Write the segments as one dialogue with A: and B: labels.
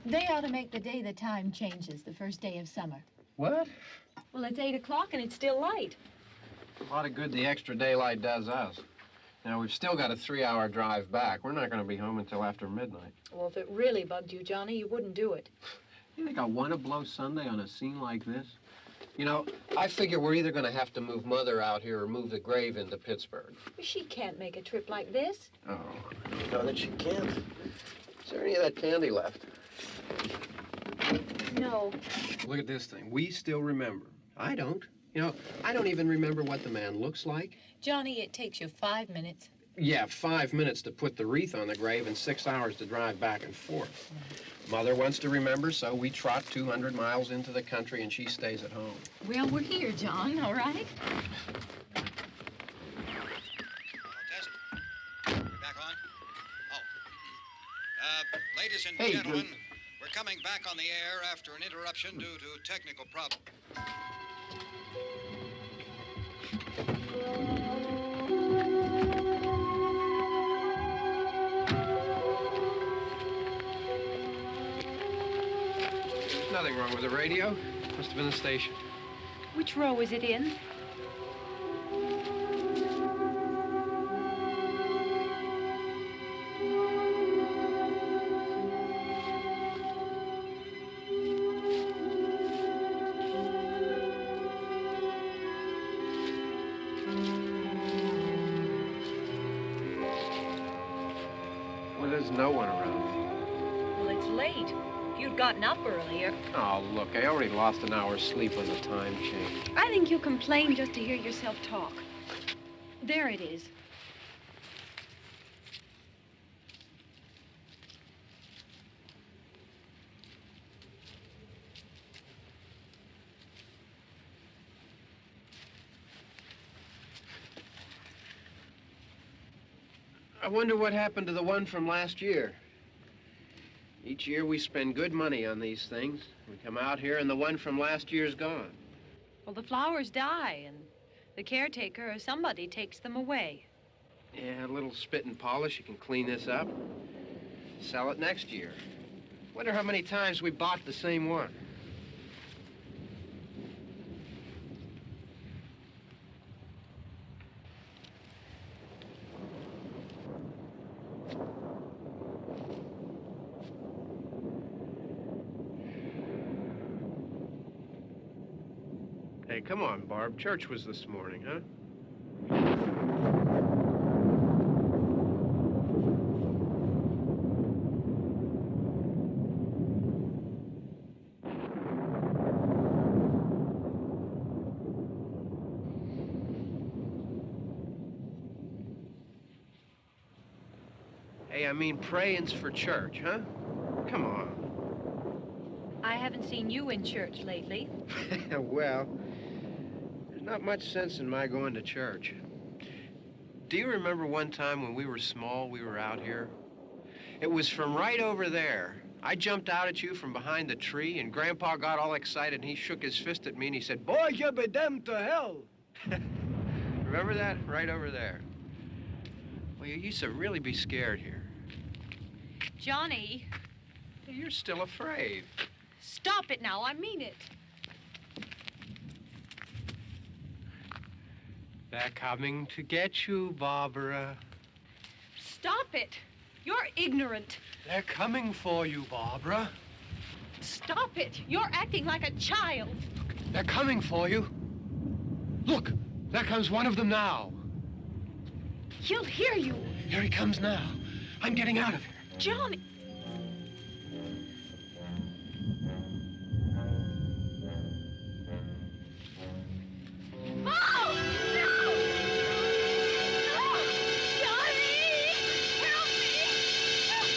A: They ought to make the day the time changes, the first day of summer.
B: What?
A: Well, it's 8 o'clock and it's still light.
B: A lot of good the extra daylight does us. Now, we've still got a 3-hour drive back. We're not going to be home until after midnight.
A: Well, if it really bugged you, Johnny, you wouldn't do it.
B: You think I want to blow Sunday on a scene like this? You know, I figure we're either going to have to move Mother out here or move the grave into Pittsburgh.
A: She can't make a trip like this.
B: Oh, I know that she can't. Is there any of that candy left?
A: No.
B: Look at this thing. We still remember. I don't. You know, I don't even remember what the man looks like.
A: Johnny, it takes you 5 minutes.
B: Yeah, 5 minutes to put the wreath on the grave and 6 hours to drive back and forth. Mother wants to remember, so we trot 200 miles into the country and she stays at home.
A: Well, we're here, John, all right?
C: We're back on? Oh. Ladies and gentlemen, we're coming back on the air after an interruption due to technical problems.
B: There's nothing wrong with the radio. Must have been the station.
A: Which row is it in?
B: Well, there's no one around.
A: Well, it's late. If you'd gotten up earlier.
B: Oh, look, I already lost an hour's sleep when the time changed.
A: I think you complain just to hear yourself talk. There it is.
B: I wonder what happened to the one from last year. Each year we spend good money on these things. We come out here and the one from last year's gone.
A: Well, the flowers die, and the caretaker or somebody takes them away.
B: Yeah, a little spit and polish. You can clean this up. Sell it next year. Wonder how many times we bought the same one. Hey, come on, Barb. Church was this morning, huh? Hey, I mean praying's for church, huh? Come on.
A: I haven't seen you in church lately.
B: Well, there's not much sense in my going to church. Do you remember one time when we were small, we were out here? It was from right over there. I jumped out at you from behind the tree, and Grandpa got all excited, and he shook his fist at me, and he said, "Boy, you be damned to hell." Remember that? Right over there. Well, you used to really be scared here.
A: Johnny.
B: You're still afraid.
A: Stop it now. I mean it.
B: They're coming to get you, Barbara.
A: Stop it. You're ignorant.
B: They're coming for you, Barbara.
A: Stop it. You're acting like a child.
B: They're coming for you. Look, there comes one of them now.
A: He'll hear you.
B: Here he comes now. I'm getting out of here.
A: Johnny. Oh! No! No! Johnny! Help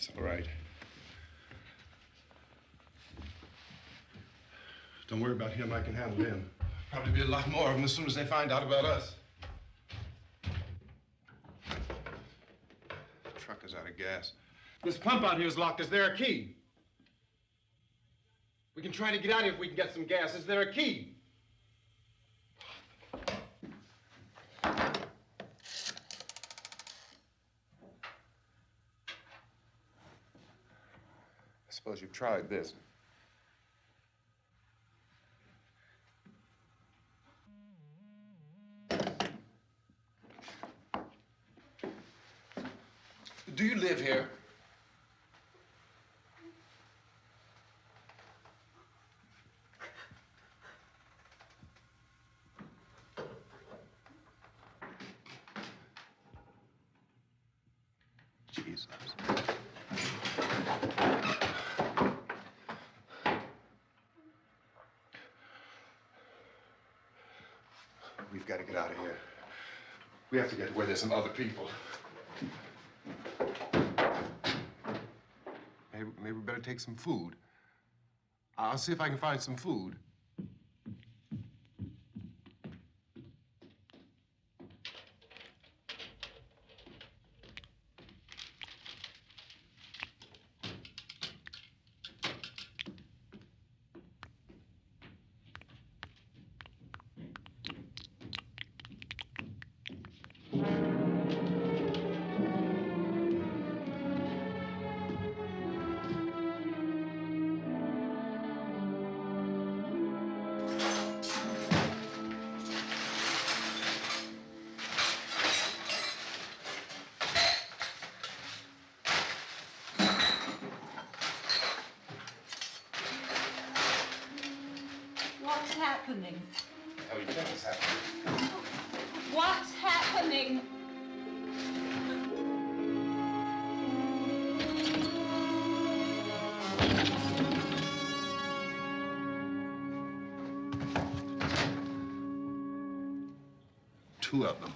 D: It's all right. Don't worry about him. I can handle him. Probably be a lot more of them as soon as they find out about us. The truck is out of gas. This pump out here is locked. Is there a key? We can try to get out of here if we can get some gas. Is there a key? I suppose you've tried this. Do you live here? Jesus. We've got to get out of here. We have to get where there's some other people. Maybe we better take some food. I'll see if I can find some food.
A: What's happening?
D: What do you think is happening?
A: What's happening?
D: Two of them.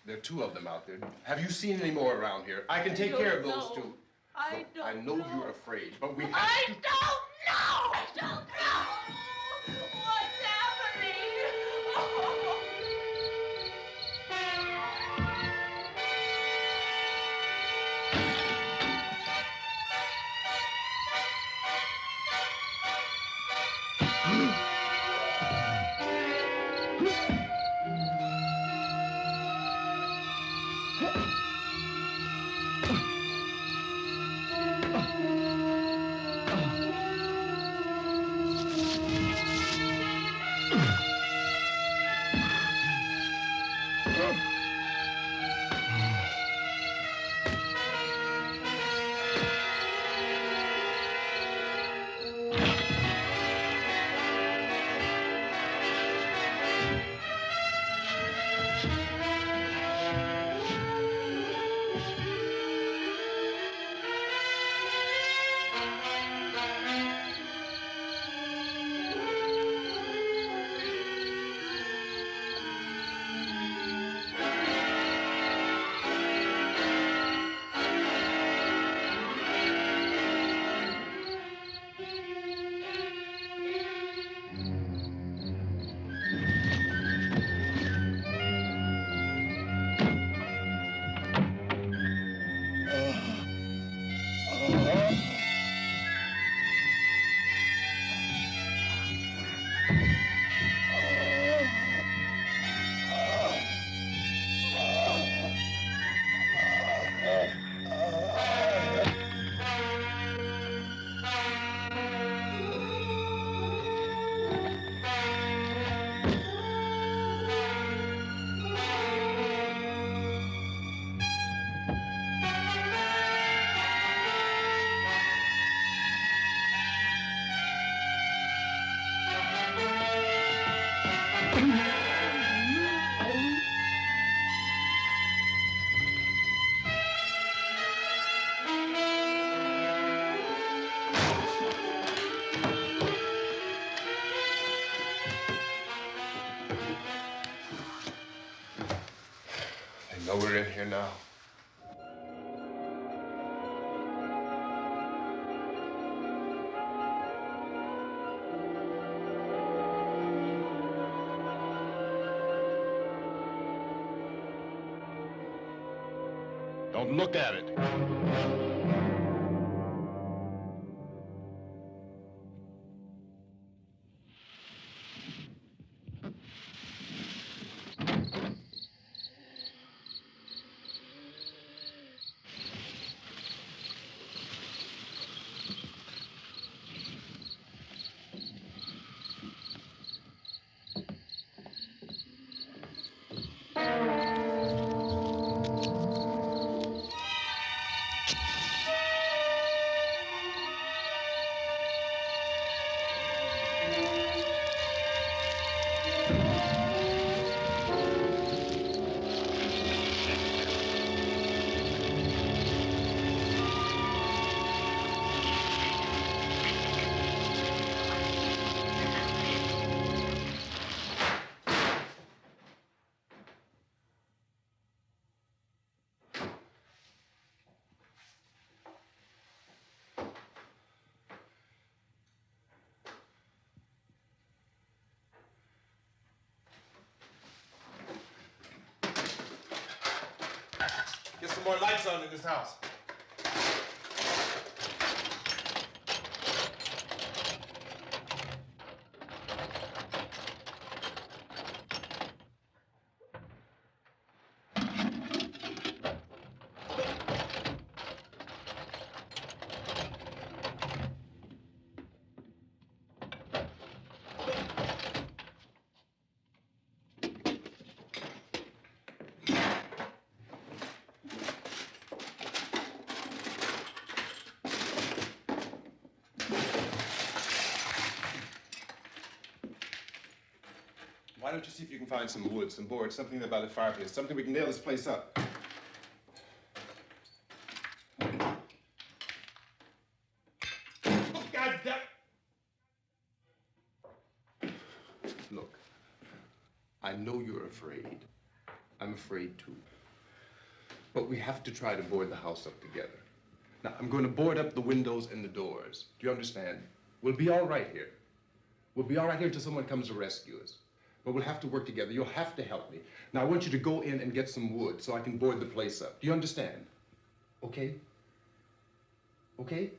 D: There are two of them out there. Have you seen any more around here? I can take care of those two. Look, I know you're afraid, but we have to...
A: I don't know! I don't know! What's happening? Oh.
D: here now. Don't look at it. Get some more lights on in this house. Why don't you see if you can find some wood, some boards, something there by the fireplace, something we can nail this place up. God damn! Look, I know you're afraid. I'm afraid too. But we have to try to board the house up together. Now, I'm going to board up the windows and the doors. Do you understand? We'll be all right here. We'll be all right here until someone comes to rescue us. But we'll have to work together. You'll have to help me. Now, I want you to go in and get some wood so I can board the place up. Do you understand? Okay? Okay?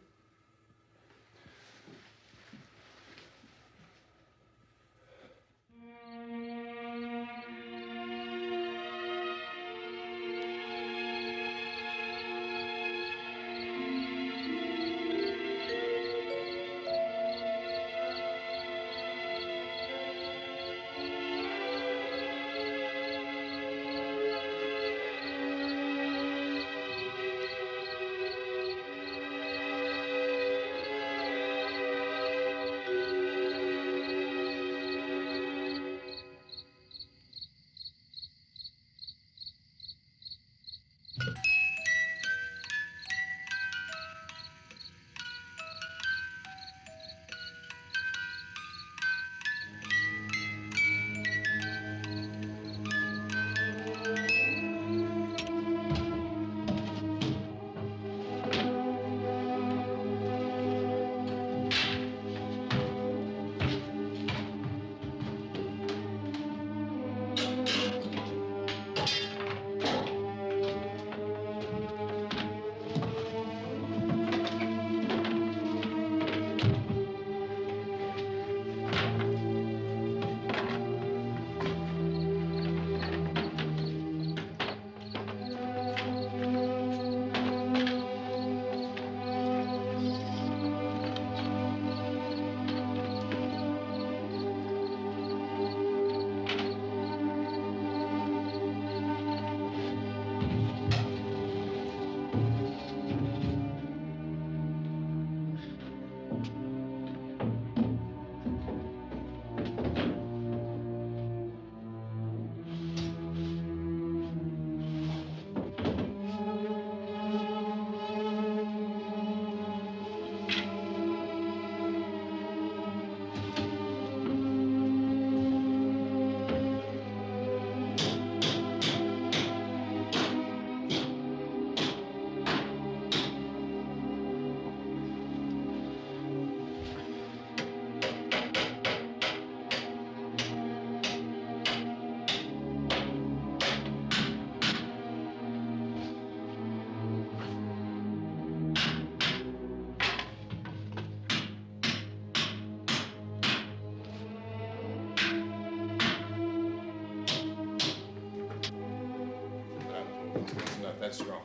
D: That's wrong.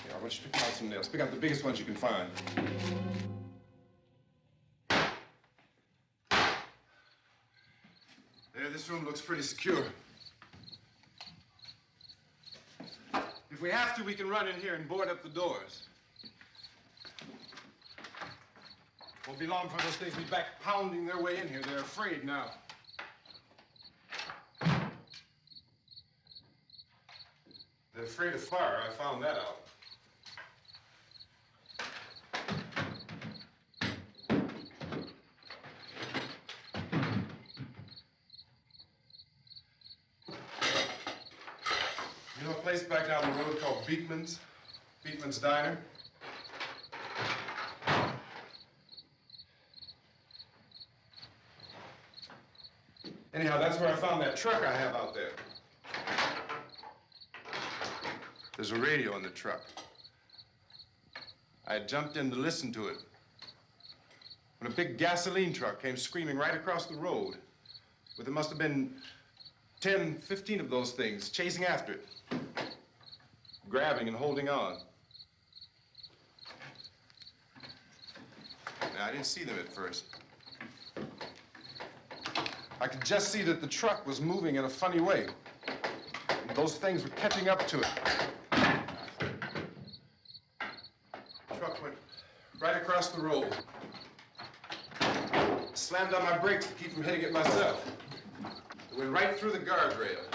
D: Here, I want you to pick out some nails. Pick out the biggest ones you can find. There, this room looks pretty secure. If we have to, we can run in here and board up the doors. Won't be long before those things be back pounding their way in here. They're afraid now. They're afraid of fire. I found that out. You know a place back down the road called Beekman's? Beekman's Diner? Anyhow, that's where I found that truck I have out there. There's a radio in the truck. I had jumped in to listen to it when a big gasoline truck came screaming right across the road with there must have been 10, 15 of those things chasing after it, grabbing and holding on. Now, I didn't see them at first. I could just see that the truck was moving in a funny way. And those things were catching up to it. The truck went right across the road. Slammed on my brakes to keep from hitting it myself. It went right through the guardrail.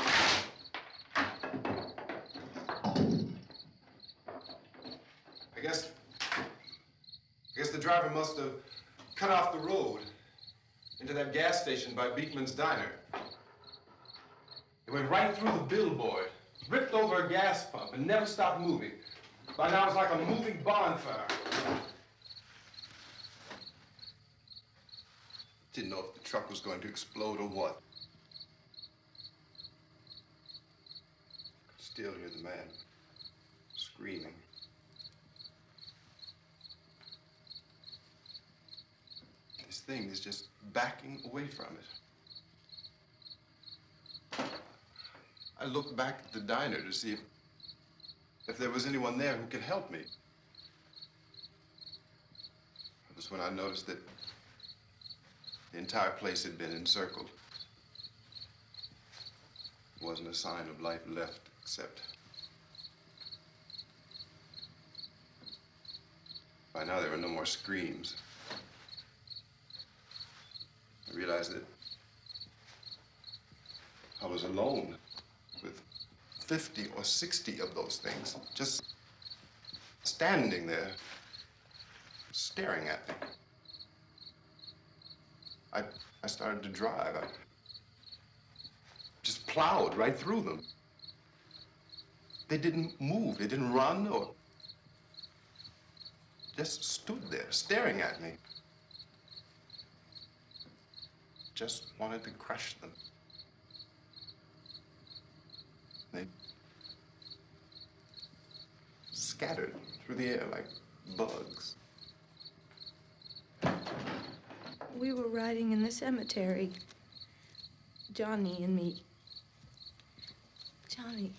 D: I guess the driver must have cut off the road into that gas station by Beekman's Diner. It went right through the billboard, ripped over a gas pump, and never stopped moving. By now, it's like a moving bonfire. Didn't know if the truck was going to explode or what. Could still hear the man screaming. This thing is just backing away from it. I looked back at the diner to see if there was anyone there who could help me. It was when I noticed that the entire place had been encircled. There wasn't a sign of life left except by now there were no more screams. I realized that I was alone with 50 or 60 of those things, just standing there, staring at me. I started to drive. I just plowed right through them. They didn't move, they didn't run or just stood there, staring at me. Just wanted to crush them. They scattered through the air like bugs.
E: We were riding in the cemetery, Johnny and me. Johnny.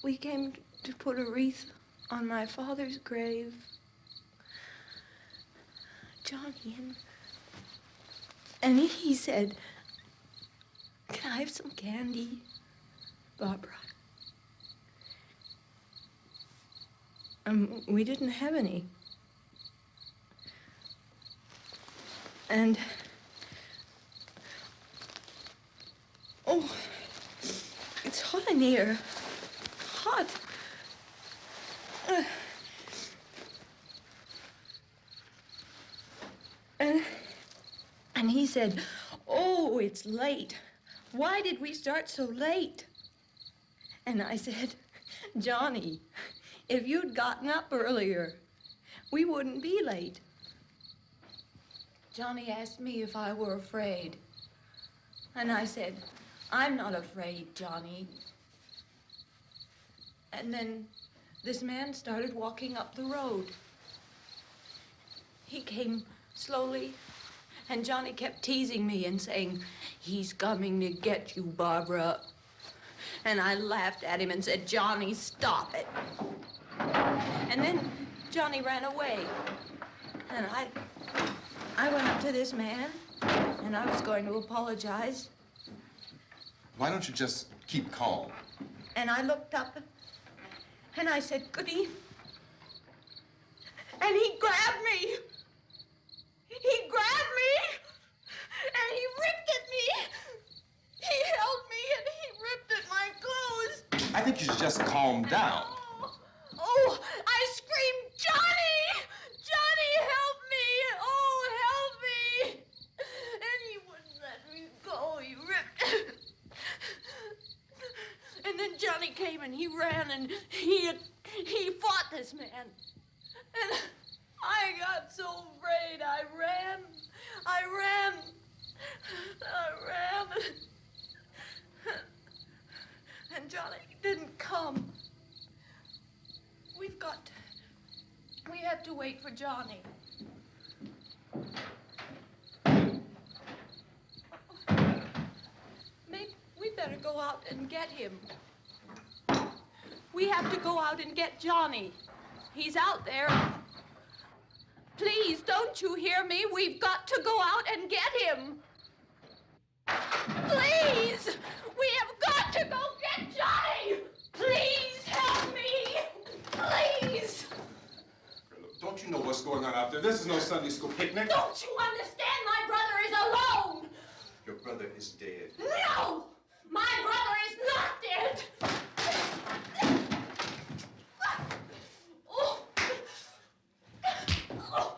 E: We came to put a wreath on my father's grave. Johnny, and he said, "Can I have some candy, Barbara?" We didn't have any. And, oh, it's hot in here. Hot. And he said, "Oh, it's late. Why did we start so late?" And I said, "Johnny, if you'd gotten up earlier, we wouldn't be late." Johnny asked me if I were afraid. And I said, "I'm not afraid, Johnny." And then this man started walking up the road. He came slowly And Johnny kept teasing me and saying, "He's coming to get you, Barbara." And I laughed at him and said, "Johnny, stop it." And then Johnny ran away. And I went up to this man, and I was going to apologize.
D: Why don't you just keep calm?
E: And I looked up, and I said, "Good evening." And he grabbed me. He grabbed me, and he ripped at me. He held me, and he ripped at my clothes.
D: I think you should just calm down.
E: Oh, I screamed, "Johnny! Johnny, help me! Oh, help me!" And he wouldn't let me go. He ripped. And then Johnny came and he ran and he fought this man. And I got so afraid. I ran. And Johnny didn't come. We have to wait for Johnny. Maybe we better go out and get him. We have to go out and get Johnny. He's out there. Please, don't you hear me? We've got to go out and get him. Please! We have got to go get Johnny! Please help me! Please!
D: Look, don't you know what's going on out there? This is no Sunday school picnic.
E: Don't you understand? My brother is alone!
D: Your brother is dead.
E: No! My brother is not dead! Oh. Oh. Oh.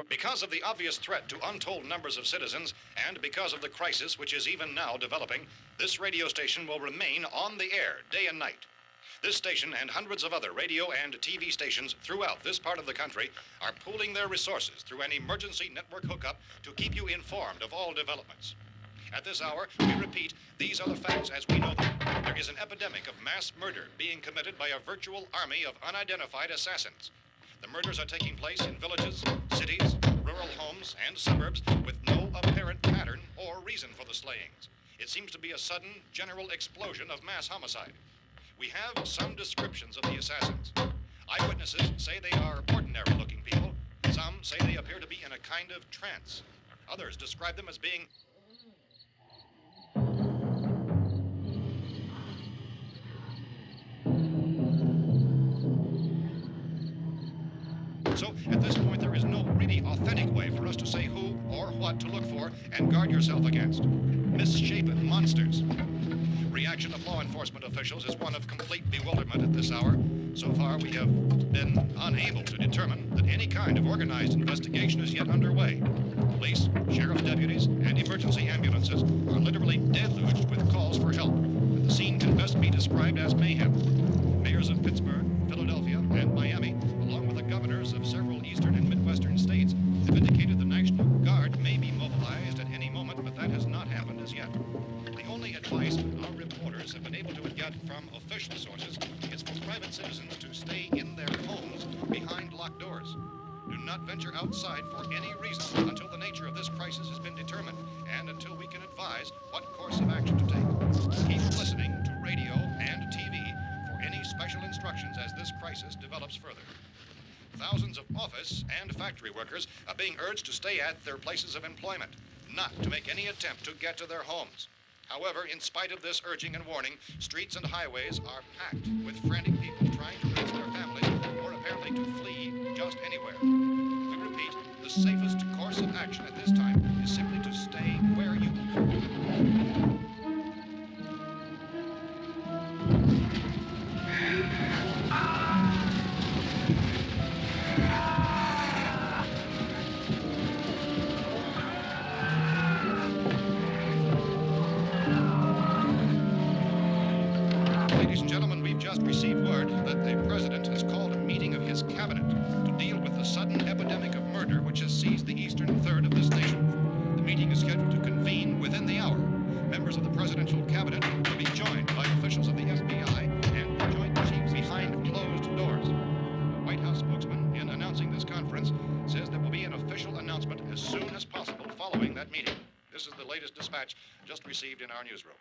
C: Because of the obvious threat to untold numbers of citizens, and because of the crisis which is even now developing, this radio station will remain on the air day and night. This station and hundreds of other radio and TV stations throughout this part of the country are pooling their resources through an emergency network hookup to keep you informed of all developments. At this hour, we repeat, these are the facts as we know them. There is an epidemic of mass murder being committed by a virtual army of unidentified assassins. The murders are taking place in villages, cities, rural homes, and suburbs with no apparent pattern or reason for the slayings. It seems to be a sudden, general explosion of mass homicide. We have some descriptions of the assassins. Eyewitnesses say they are ordinary-looking people. Some say they appear to be in a kind of trance. Others describe them as being So, at this point, there is no really authentic way for us to say who or what to look for and guard yourself against. Misshapen monsters. Reaction of law enforcement officials is one of complete bewilderment at this hour. So far, we have been unable to determine that any kind of organized investigation is yet underway. Police, sheriff's deputies, and emergency ambulances are literally deluged with calls for help, and the scene can best be described as mayhem. Mayors of Pittsburgh, Philadelphia, and Miami, along with the governors of several eastern and midwestern states, have indicated the National Guard may be mobilized at any moment, but that has not happened as yet. The only advice our reporters have been able to get from official sources is for private citizens to stay in their homes behind locked doors. Do not venture outside for any reason until the nature of this crisis has been determined and until we can advise what course of action to take. Keep listening to radio and TV for any special instructions as this crisis develops further. Thousands of office and factory workers are being urged to stay at their places of employment, not to make any attempt to get to their homes. However, in spite of this urging and warning, streets and highways are packed with frantic people trying to reach their families or apparently to flee just anywhere. We repeat, the the safest course of action at this time is simply to stay where you are. Ladies and gentlemen, we've just received word that the President has called a meeting of his cabinet to deal with the sudden epidemic of murder which has seized the eastern third of this nation. The meeting is scheduled to convene within the hour. Members of the presidential cabinet will be joined by officials of the FBI and the Joint Chiefs behind closed doors. The White House spokesman, in announcing this conference, says there will be an official announcement as soon as possible following that meeting. This is the latest dispatch just received in our newsroom.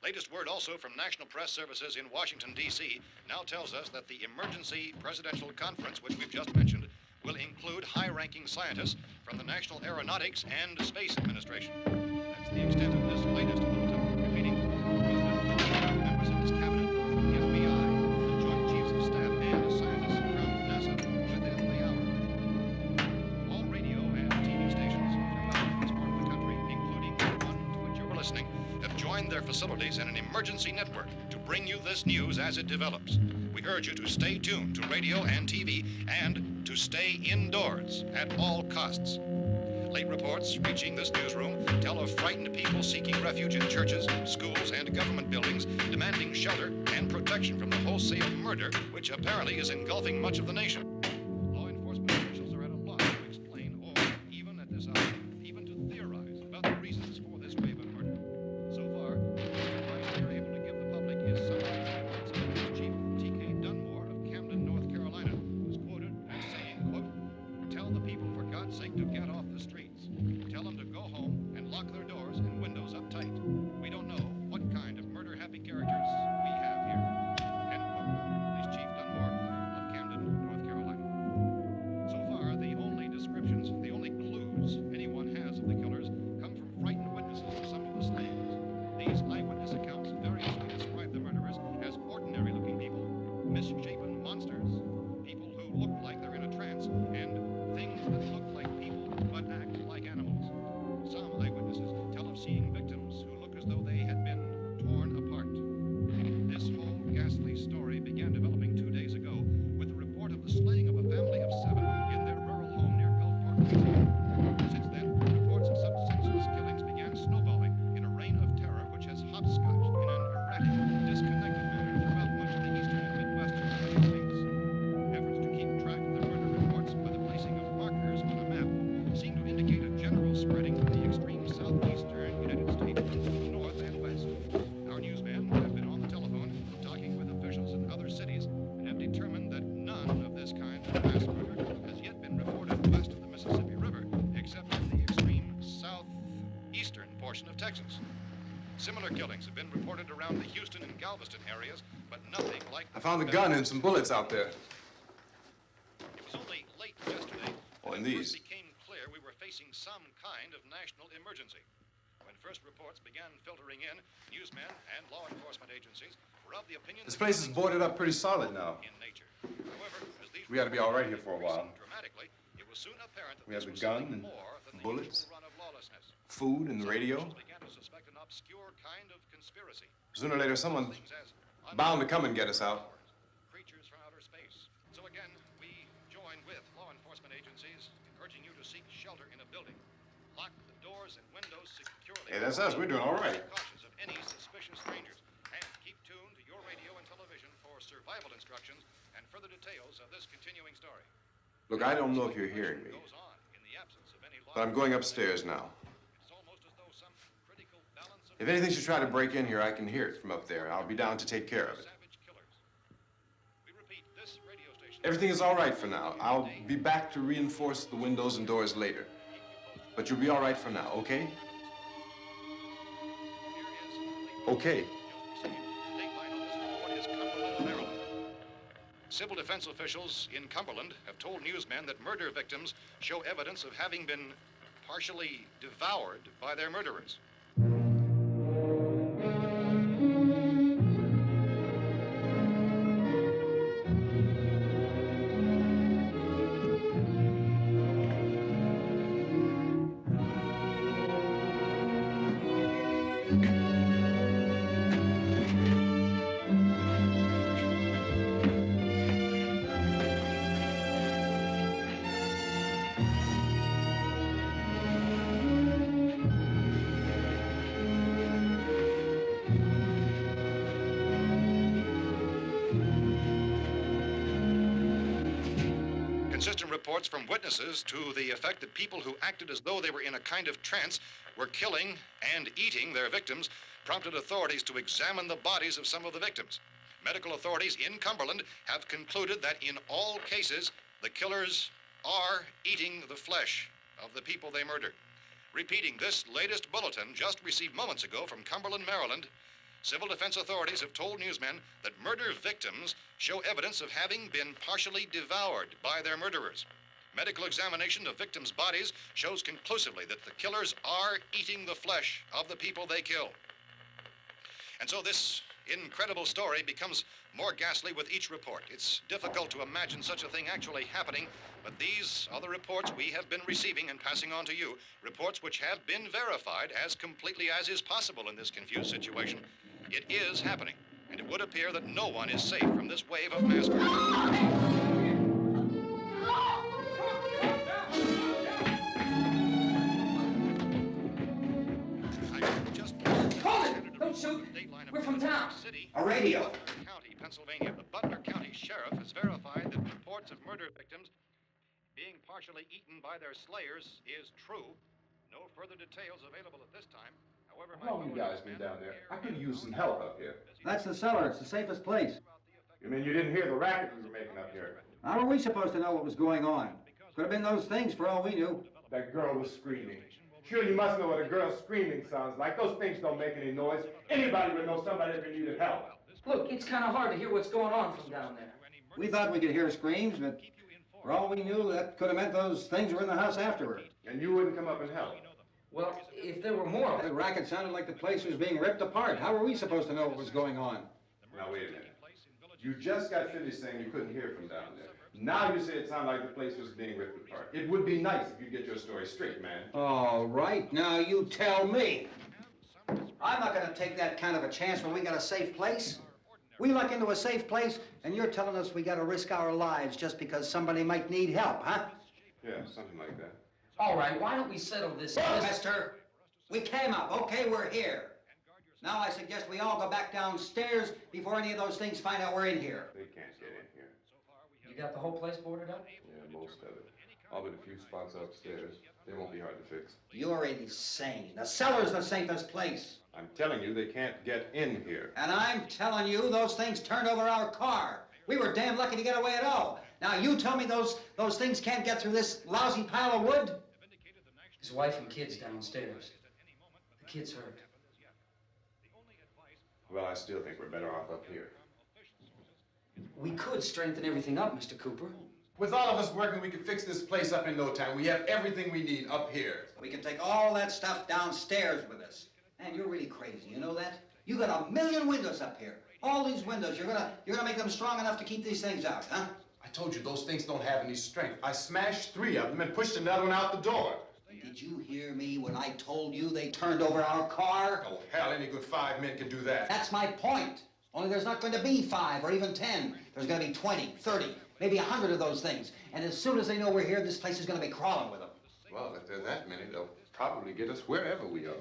C: Latest word also from National Press Services in Washington, D.C. now tells us that the emergency presidential conference, which we've just mentioned, will include high-ranking scientists from the National Aeronautics and Space Administration. That's the extent of this latest bulletin. Repeating, the President, members of his cabinet, the FBI, the Joint Chiefs of Staff, and scientists from NASA within the hour. All radio and TV stations throughout this part of the country, including the one to which you're listening, have joined their facilities in an emergency network to bring you this news as it develops. We urge you to stay tuned to radio and TV and to stay indoors at all costs. Late reports reaching this newsroom tell of frightened people seeking refuge in churches, schools, and government buildings, demanding shelter and protection from the wholesale murder which apparently is engulfing much of the nation. Law enforcement officials are at a loss to explain or, even at this hour, even to theorize about the reasons for this wave of murder. So far, the advice they are able to give the public is summarized by Pennsylvanians Chief T.K. Dunmore of Camden, North Carolina, who's quoted as saying, quote, "Tell the people, for God's sake, to get off the streets. Tell them to go home and lock their doors and windows up tight. We don't know what kind of murder-happy characters we have here." End quote. This Chief Dunmore of Camden, North Carolina. So far, the only descriptions, the only clues anyone has of the killers come from frightened witnesses of some of the slayings. These eyewitness accounts variously describe the murderers as ordinary-looking people, misshapen monsters, people who look like they're in a trance, and things that look like people but act like animals. Some eyewitnesses tell of seeing victims who look as though they had been torn apart. This whole ghastly story began developing 2 days ago with the report of the slaying of a family of 7 in their rural home near Gulfport, Louisiana. Since then, reports of such senseless killings began snowballing in a reign of terror which has hopscotched in an erratic, disconnected manner throughout much of the eastern and midwestern United States. Efforts to keep track of the murder reports by the placing of markers on a map seem to indicate a general spreading from the extreme southeastern United States to the north and west. Our newsmen have been on the telephone talking with officials in other cities and have determined that none of this kind of mass murder has yet been reported west of the Mississippi River, except in the extreme southeastern portion of Texas. Similar killings have been reported around the Houston and Galveston areas, but nothing like...
D: I found a gun and some bullets out there.
C: It was only late yesterday
D: Oh, and
C: that it
D: these.
C: first became clear we were facing some kind of national emergency. When first reports began filtering in, newsmen and law enforcement agencies were of the opinion
D: This
C: that
D: place is
C: killings
D: boarded
C: were
D: up pretty solid now.
C: in nature. However, as these
D: We ought to be all right here for a
C: reports
D: while.
C: increased dramatically, it was soon apparent that
D: We have
C: this
D: the
C: was
D: gun
C: something
D: and
C: more than the
D: bullets.
C: usual run of lawlessness.
D: Food and the
C: Some
D: radio.
C: officials began to suspect an obscure kind of conspiracy.
D: Sooner or later, someone's
C: Things as
D: bound to come and get us out.
C: creatures from outer space. So again, we join with law enforcement agencies in urging you to seek shelter in a building. Lock the doors and windows securely.
D: Hey, that's us. We're doing all right.
C: Be cautious of any suspicious strangers. And keep tuned to your radio and television for survival instructions and further details of this continuing story.
D: Look, I don't know if you're hearing me,
C: Goes on in the absence of any law
D: but I'm going upstairs now.
C: It's almost as though some critical balance of
D: If anything should try to break in here, I can hear it from up there. I'll be down to take care of it.
C: savage killers. We repeat, this radio station.
D: Everything is all right for now. I'll be back to reinforce the windows and doors later. But you'll be all right for now, okay? Okay.
C: Civil defense officials in Cumberland have told newsmen that murder victims show evidence of having been partially devoured by their murderers. Consistent reports from witnesses to the effect that people who acted as though they were in a kind of trance were killing and eating their victims prompted authorities to examine the bodies of some of the victims. Medical authorities in Cumberland have concluded that in all cases, the killers are eating the flesh of the people they murdered. Repeating this latest bulletin just received moments ago from Cumberland, Maryland, civil defense authorities have told newsmen that murder victims show evidence of having been partially devoured by their murderers. Medical examination of victims' bodies shows conclusively that the killers are eating the flesh of the people they kill. And so this incredible story becomes more ghastly with each report. It's difficult to imagine such a thing actually happening, but these are the reports we have been receiving and passing on to you, reports which have been verified as completely as is possible in this confused situation. It is happening, and it would appear that no one is safe from this wave of mass murder.
F: Don't shoot! We're from town.
C: A
G: radio.
C: County, Pennsylvania. The Butler County Sheriff has verified that reports of murder victims being partially eaten by their slayers is true. No further details available at this time. However,
D: How long you guys been down there? I could use some help up here.
G: That's the cellar. It's the safest place.
D: You mean you didn't hear the racket we were making up here?
G: How were we supposed to know what was going on? Could have been those things for all we knew.
H: That girl was screaming. Sure, you must know what a girl screaming sounds like. Those things don't make any noise. Anybody would know somebody ever needed help.
F: Look, it's kind of hard to hear what's going on from down there.
G: We thought we could hear screams, but for all we knew, that could have meant those things were in the house afterward.
H: And you wouldn't come up and help.
F: Well, if there were more of
G: The
F: them.
G: racket sounded like the place was being ripped apart. How were we supposed to know what was going on?
H: Now, wait a minute. You just got finished saying you couldn't hear from down there. Now you say it sounded like the place was being ripped apart. It would be nice if you get your story straight, man.
G: All right, now you tell me. I'm not going to take that kind of a chance when we got a safe place. We luck into a safe place, and you're telling us we got to risk our lives just because somebody might need help, huh?
H: Yeah, something like that.
F: All right, why don't we settle this?
G: Look, mister, we came up. Okay, we're here. Now I suggest we all go back downstairs before any of those things find out we're in here.
H: They can't get in here.
F: You got the whole place boarded up?
H: Yeah, most of it. All but a few spots upstairs. They won't be hard to fix.
G: You're insane. The cellar's the safest place.
H: I'm telling you, they can't get in here.
G: And I'm telling you, those things turned over our car. We were damn lucky to get away at all. Now you tell me those things can't get through this lousy pile of wood?
F: His wife and kids downstairs. The kid's hurt.
H: Well, I still think we're better off up here.
F: We could strengthen everything up, Mr. Cooper.
D: With all of us working, we could fix this place up in no time. We have everything we need up here.
G: We can take all that stuff downstairs with us. Man, you're really crazy, you know that? You got 1,000,000 windows up here. All these windows, you're gonna make them strong enough to keep these things out, huh?
D: I told you those things don't have any strength. I smashed 3 of them and pushed another one out the door.
G: Did you hear me when I told you they turned over our car?
D: Oh, hell, any good 5 men can do that.
G: That's my point. Only there's not going to be 5 or even 10. There's going to be 20, 30, maybe 100 of those things. And as soon as they know we're here, this place is going to be crawling with them.
D: Well, if there are that many, they'll probably get us wherever we are.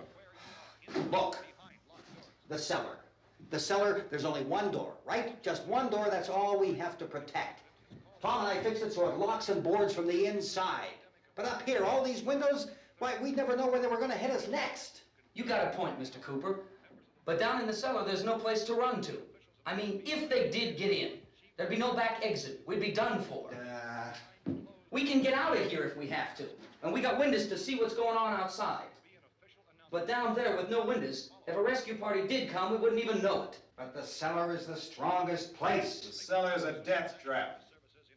G: Look, the cellar. The cellar, there's only one door, right? Just one door, that's all we have to protect. Tom and I fixed it so it locks and boards from the inside. But up here, all these windows, why, we'd never know where they were going to hit us next.
F: You got a point, Mr. Cooper. But down in the cellar, there's no place to run to. I mean, if they did get in, there'd be no back exit. We'd be done for. We can get out of here if we have to. And we got windows to see what's going on outside. But down there with no windows, if a rescue party did come, we wouldn't even know it.
G: But the cellar is the strongest place.
H: The cellar's a death trap.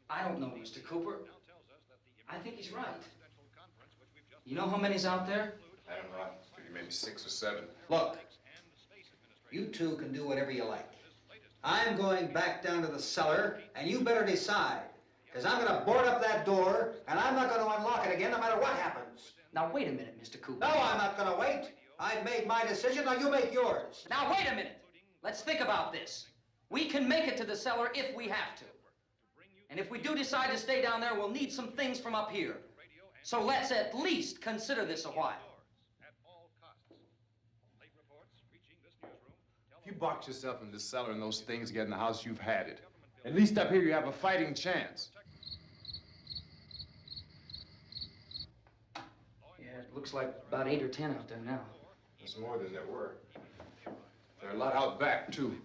F: I don't know, Mr. Cooper. I think he's right. You know how many's out there?
D: I don't know. I figure maybe 6 or 7.
G: Look, you two can do whatever you like. I'm going back down to the cellar, and you better decide. Because I'm going to board up that door, and I'm not going to unlock it again no matter what happens.
F: Now, wait a minute, Mr. Cooper.
G: No, I'm not going to wait. I've made my decision, now you make yours.
F: Now, wait a minute. Let's think about this. We can make it to the cellar if we have to. And if we do decide to stay down there, we'll need some things from up here. So let's at least consider this a while.
H: If you box yourself in the cellar and those things get in the house, you've had it. At least up here you have a fighting chance.
F: Yeah, it looks like about 8 or 10 out there now.
H: There's more than there were. There are a lot out back, too.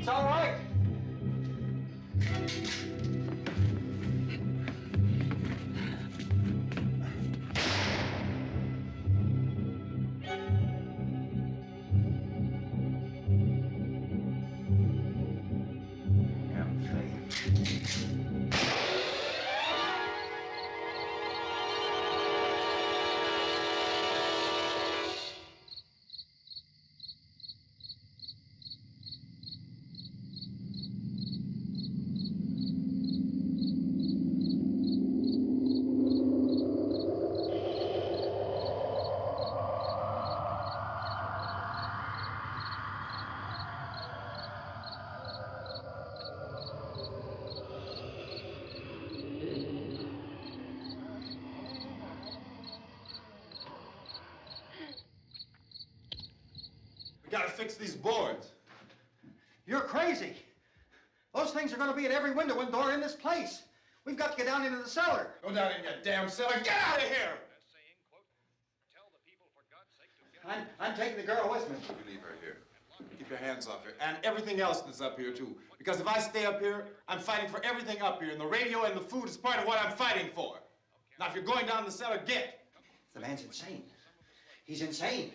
G: It's all right.
H: We gotta fix these boards.
G: You're crazy. Those things are going to be at every window and door in this place. We've got to get down into the cellar.
H: Go down in your damn cellar. Get out of here!
G: I'm taking the girl with me.
H: You leave her here. Keep your hands off her. And everything else that's up here, too. Because if I stay up here, I'm fighting for everything up here. And the radio and the food is part of what I'm fighting for. Now, if you're going down the cellar, get.
G: The man's insane. He's insane.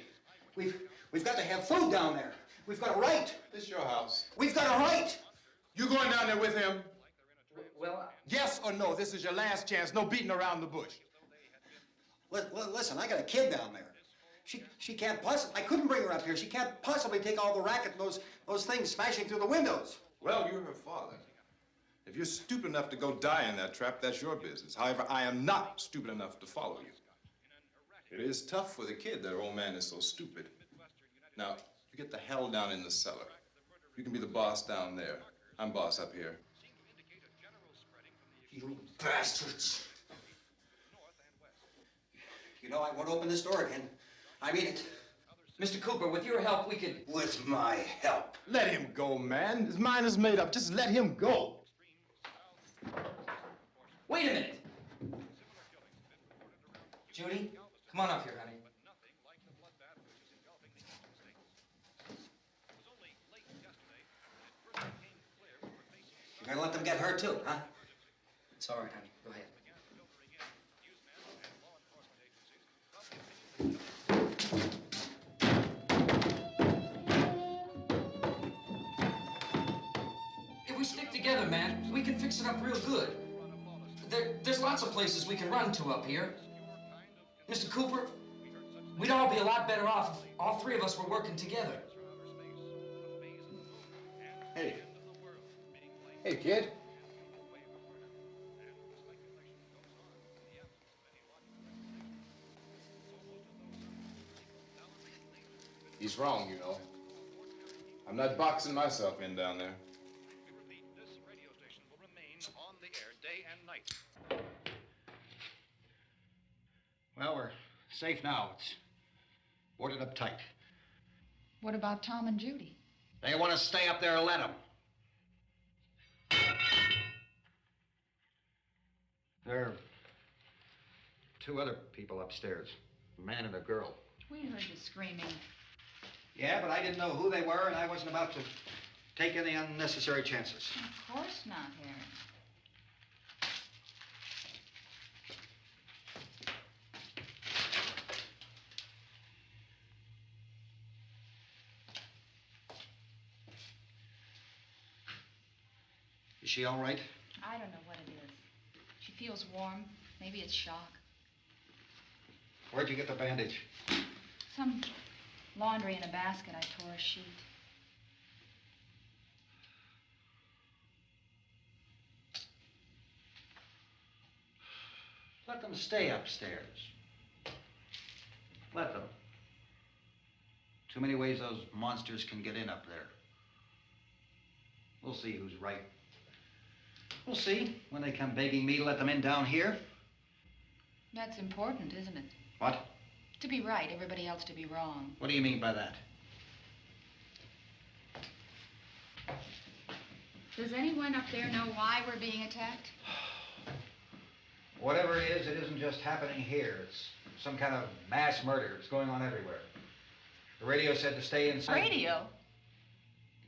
G: We've got to have food down there. We've got a right.
H: This is your house.
G: We've got a right.
H: You going down there with him?
F: Well,
H: Yes or no? This is your last chance. No beating around the bush.
G: Listen, I got a kid down there. She can't possibly, I couldn't bring her up here. She can't possibly take all the racket and those things smashing through the windows.
H: Well, you're her father. If you're stupid enough to go die in that trap, that's your business. However, I am not stupid enough to follow you. It is tough for the kid that her old man is so stupid. Now, you get the hell down in the cellar. You can be the boss down there. I'm boss up here.
G: You bastards. You know, I won't open this door again. I mean it.
F: Mr. Cooper, with your help, we could...
G: With my help.
H: Let him go, man. His mind is made up. Just let him go.
F: Wait a minute. Judy, come on up here, honey.
G: You're gonna let them get hurt too, huh?
F: It's all right, honey. Go ahead. If we stick together, man, we can fix it up real good. There's lots of places we can run to up here. Mr. Cooper, we'd all be a lot better off if all three of us were working together.
H: Hey. Hey, kid. He's wrong, you know. I'm not boxing myself in down there.
C: This radio station will remain on the air day and night.
G: Well, we're safe now. It's boarded up tight.
I: What about Tom and Judy?
G: They want to stay up there, let them. There are two other people upstairs, a man and a girl.
I: We heard the screaming.
G: Yeah, but I didn't know who they were, and I wasn't about to take any unnecessary chances.
I: Of course not, Harry.
G: Is she all right?
I: I don't know what it is. She feels warm. Maybe it's shock.
G: Where'd you get the bandage?
I: Some laundry in a basket. I tore a sheet.
G: Let them stay upstairs. Let them. Too many ways those monsters can get in up there. We'll see who's right. We'll see when they come begging me to let them in down here.
I: That's important, isn't it?
G: What?
I: To be right, everybody else to be wrong.
G: What do you mean by that?
I: Does anyone up there know why we're being attacked?
G: Whatever it isn't just happening here. It's some kind of mass murder. It's going on everywhere. The radio said to stay inside.
I: Radio?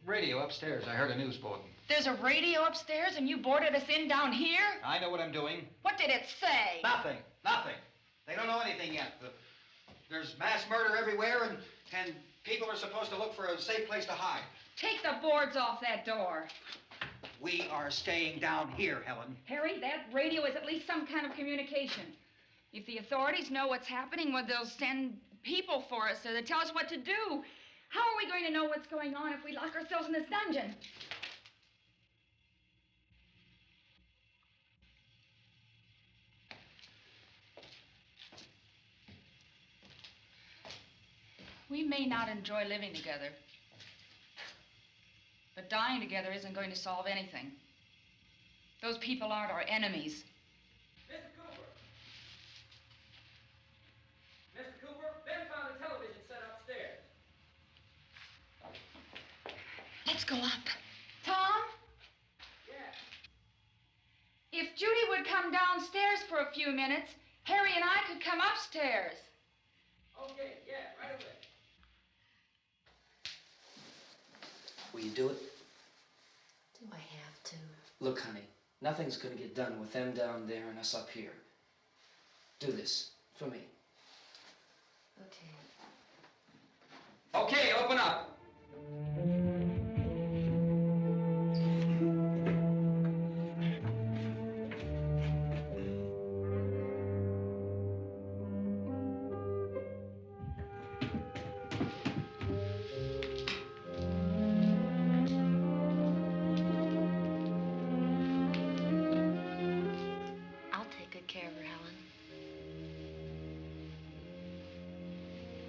G: Radio upstairs. I heard a news bulletin.
I: There's a radio upstairs and you boarded us in down here?
G: I know what I'm doing.
I: What did it say?
G: Nothing. Nothing. They don't know anything yet. There's mass murder everywhere, and people are supposed to look for a safe place to hide.
I: Take the boards off that door.
G: We are staying down here, Helen.
I: Harry, that radio is at least some kind of communication. If the authorities know what's happening, well, they'll send people for us, so they'll tell us what to do. How are we going to know what's going on if we lock ourselves in this dungeon? We may not enjoy living together, but dying together isn't going to solve anything. Those people aren't our enemies.
F: Mr. Cooper! Mr. Cooper, Ben found a television set upstairs.
I: Let's go up. Tom?
F: Yeah.
I: If Judy would come downstairs for a few minutes, Harry and I could come upstairs.
F: Okay, yeah, right away.
J: Will you do it?
A: Do I have to?
J: Look, honey, nothing's gonna get done with them down there and us up here. Do this for me.
A: Okay.
F: Okay, open up.
A: I'll take good care of her, Helen.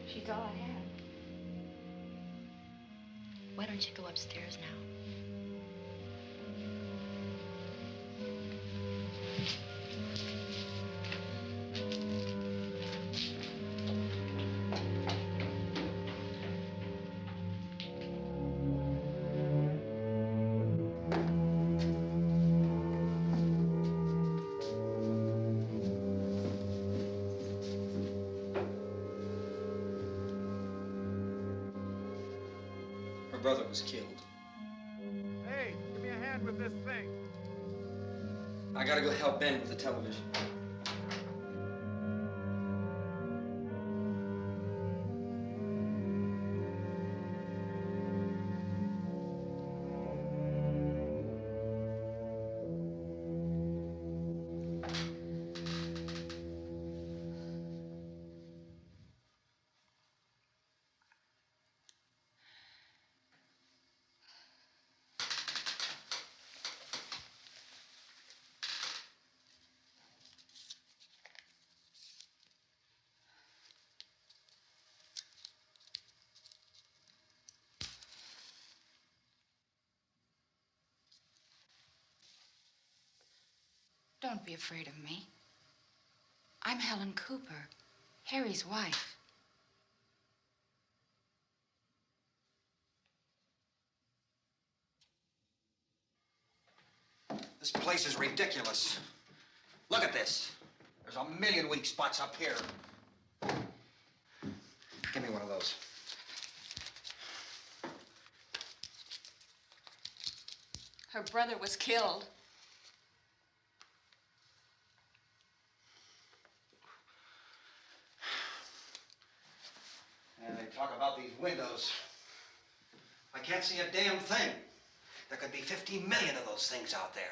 A: She's all I have. Why don't you go upstairs now?
J: Her brother was killed.
K: Hey, give me a hand with this thing.
J: I gotta go help Ben with the television.
I: Don't be afraid of me. I'm Helen Cooper, Harry's wife.
G: This place is ridiculous. Look at this. There's a million weak spots up here. Give me one of those.
L: Her brother was killed.
G: And they talk about these windows. I can't see a damn thing. There could be 50 million of those things out there.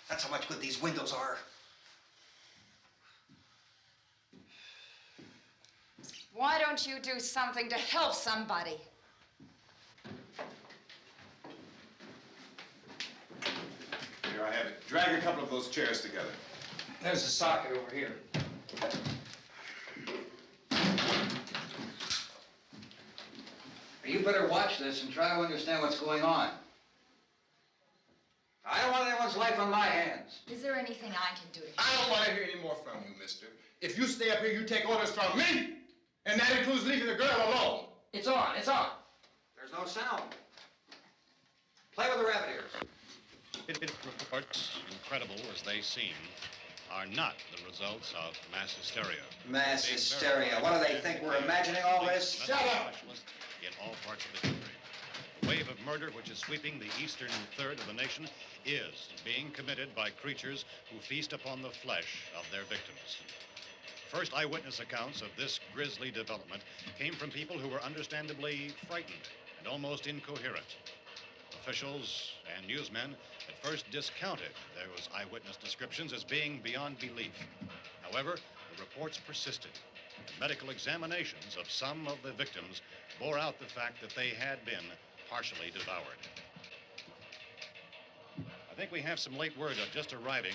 G: That's how much good these windows are.
L: Why don't you do something to help somebody?
H: Here I have it. Drag a couple of those chairs together.
F: There's a socket over here.
G: You better watch this and try to understand what's going on. I don't want anyone's life on my hands.
L: Is there anything I can do to help?
H: I don't want to hear any more from you, mister. If you stay up here, you take orders from me. And that includes leaving the girl alone.
F: It's on, it's on.
G: There's no sound. Play with the rabbit ears.
C: Reports, incredible as they seem, are not the results of mass hysteria.
G: Mass hysteria. What do they think? We're imagining all this? Shut up!
C: In all parts of the country. The wave of murder which is sweeping the eastern third of the nation is being committed by creatures who feast upon the flesh of their victims. First eyewitness accounts of this grisly development came from people who were understandably frightened and almost incoherent. Officials and newsmen at first discounted those eyewitness descriptions as being beyond belief. However, the reports persisted, and medical examinations of some of the victims bore out the fact that they had been partially devoured. I think we have some late word just arriving,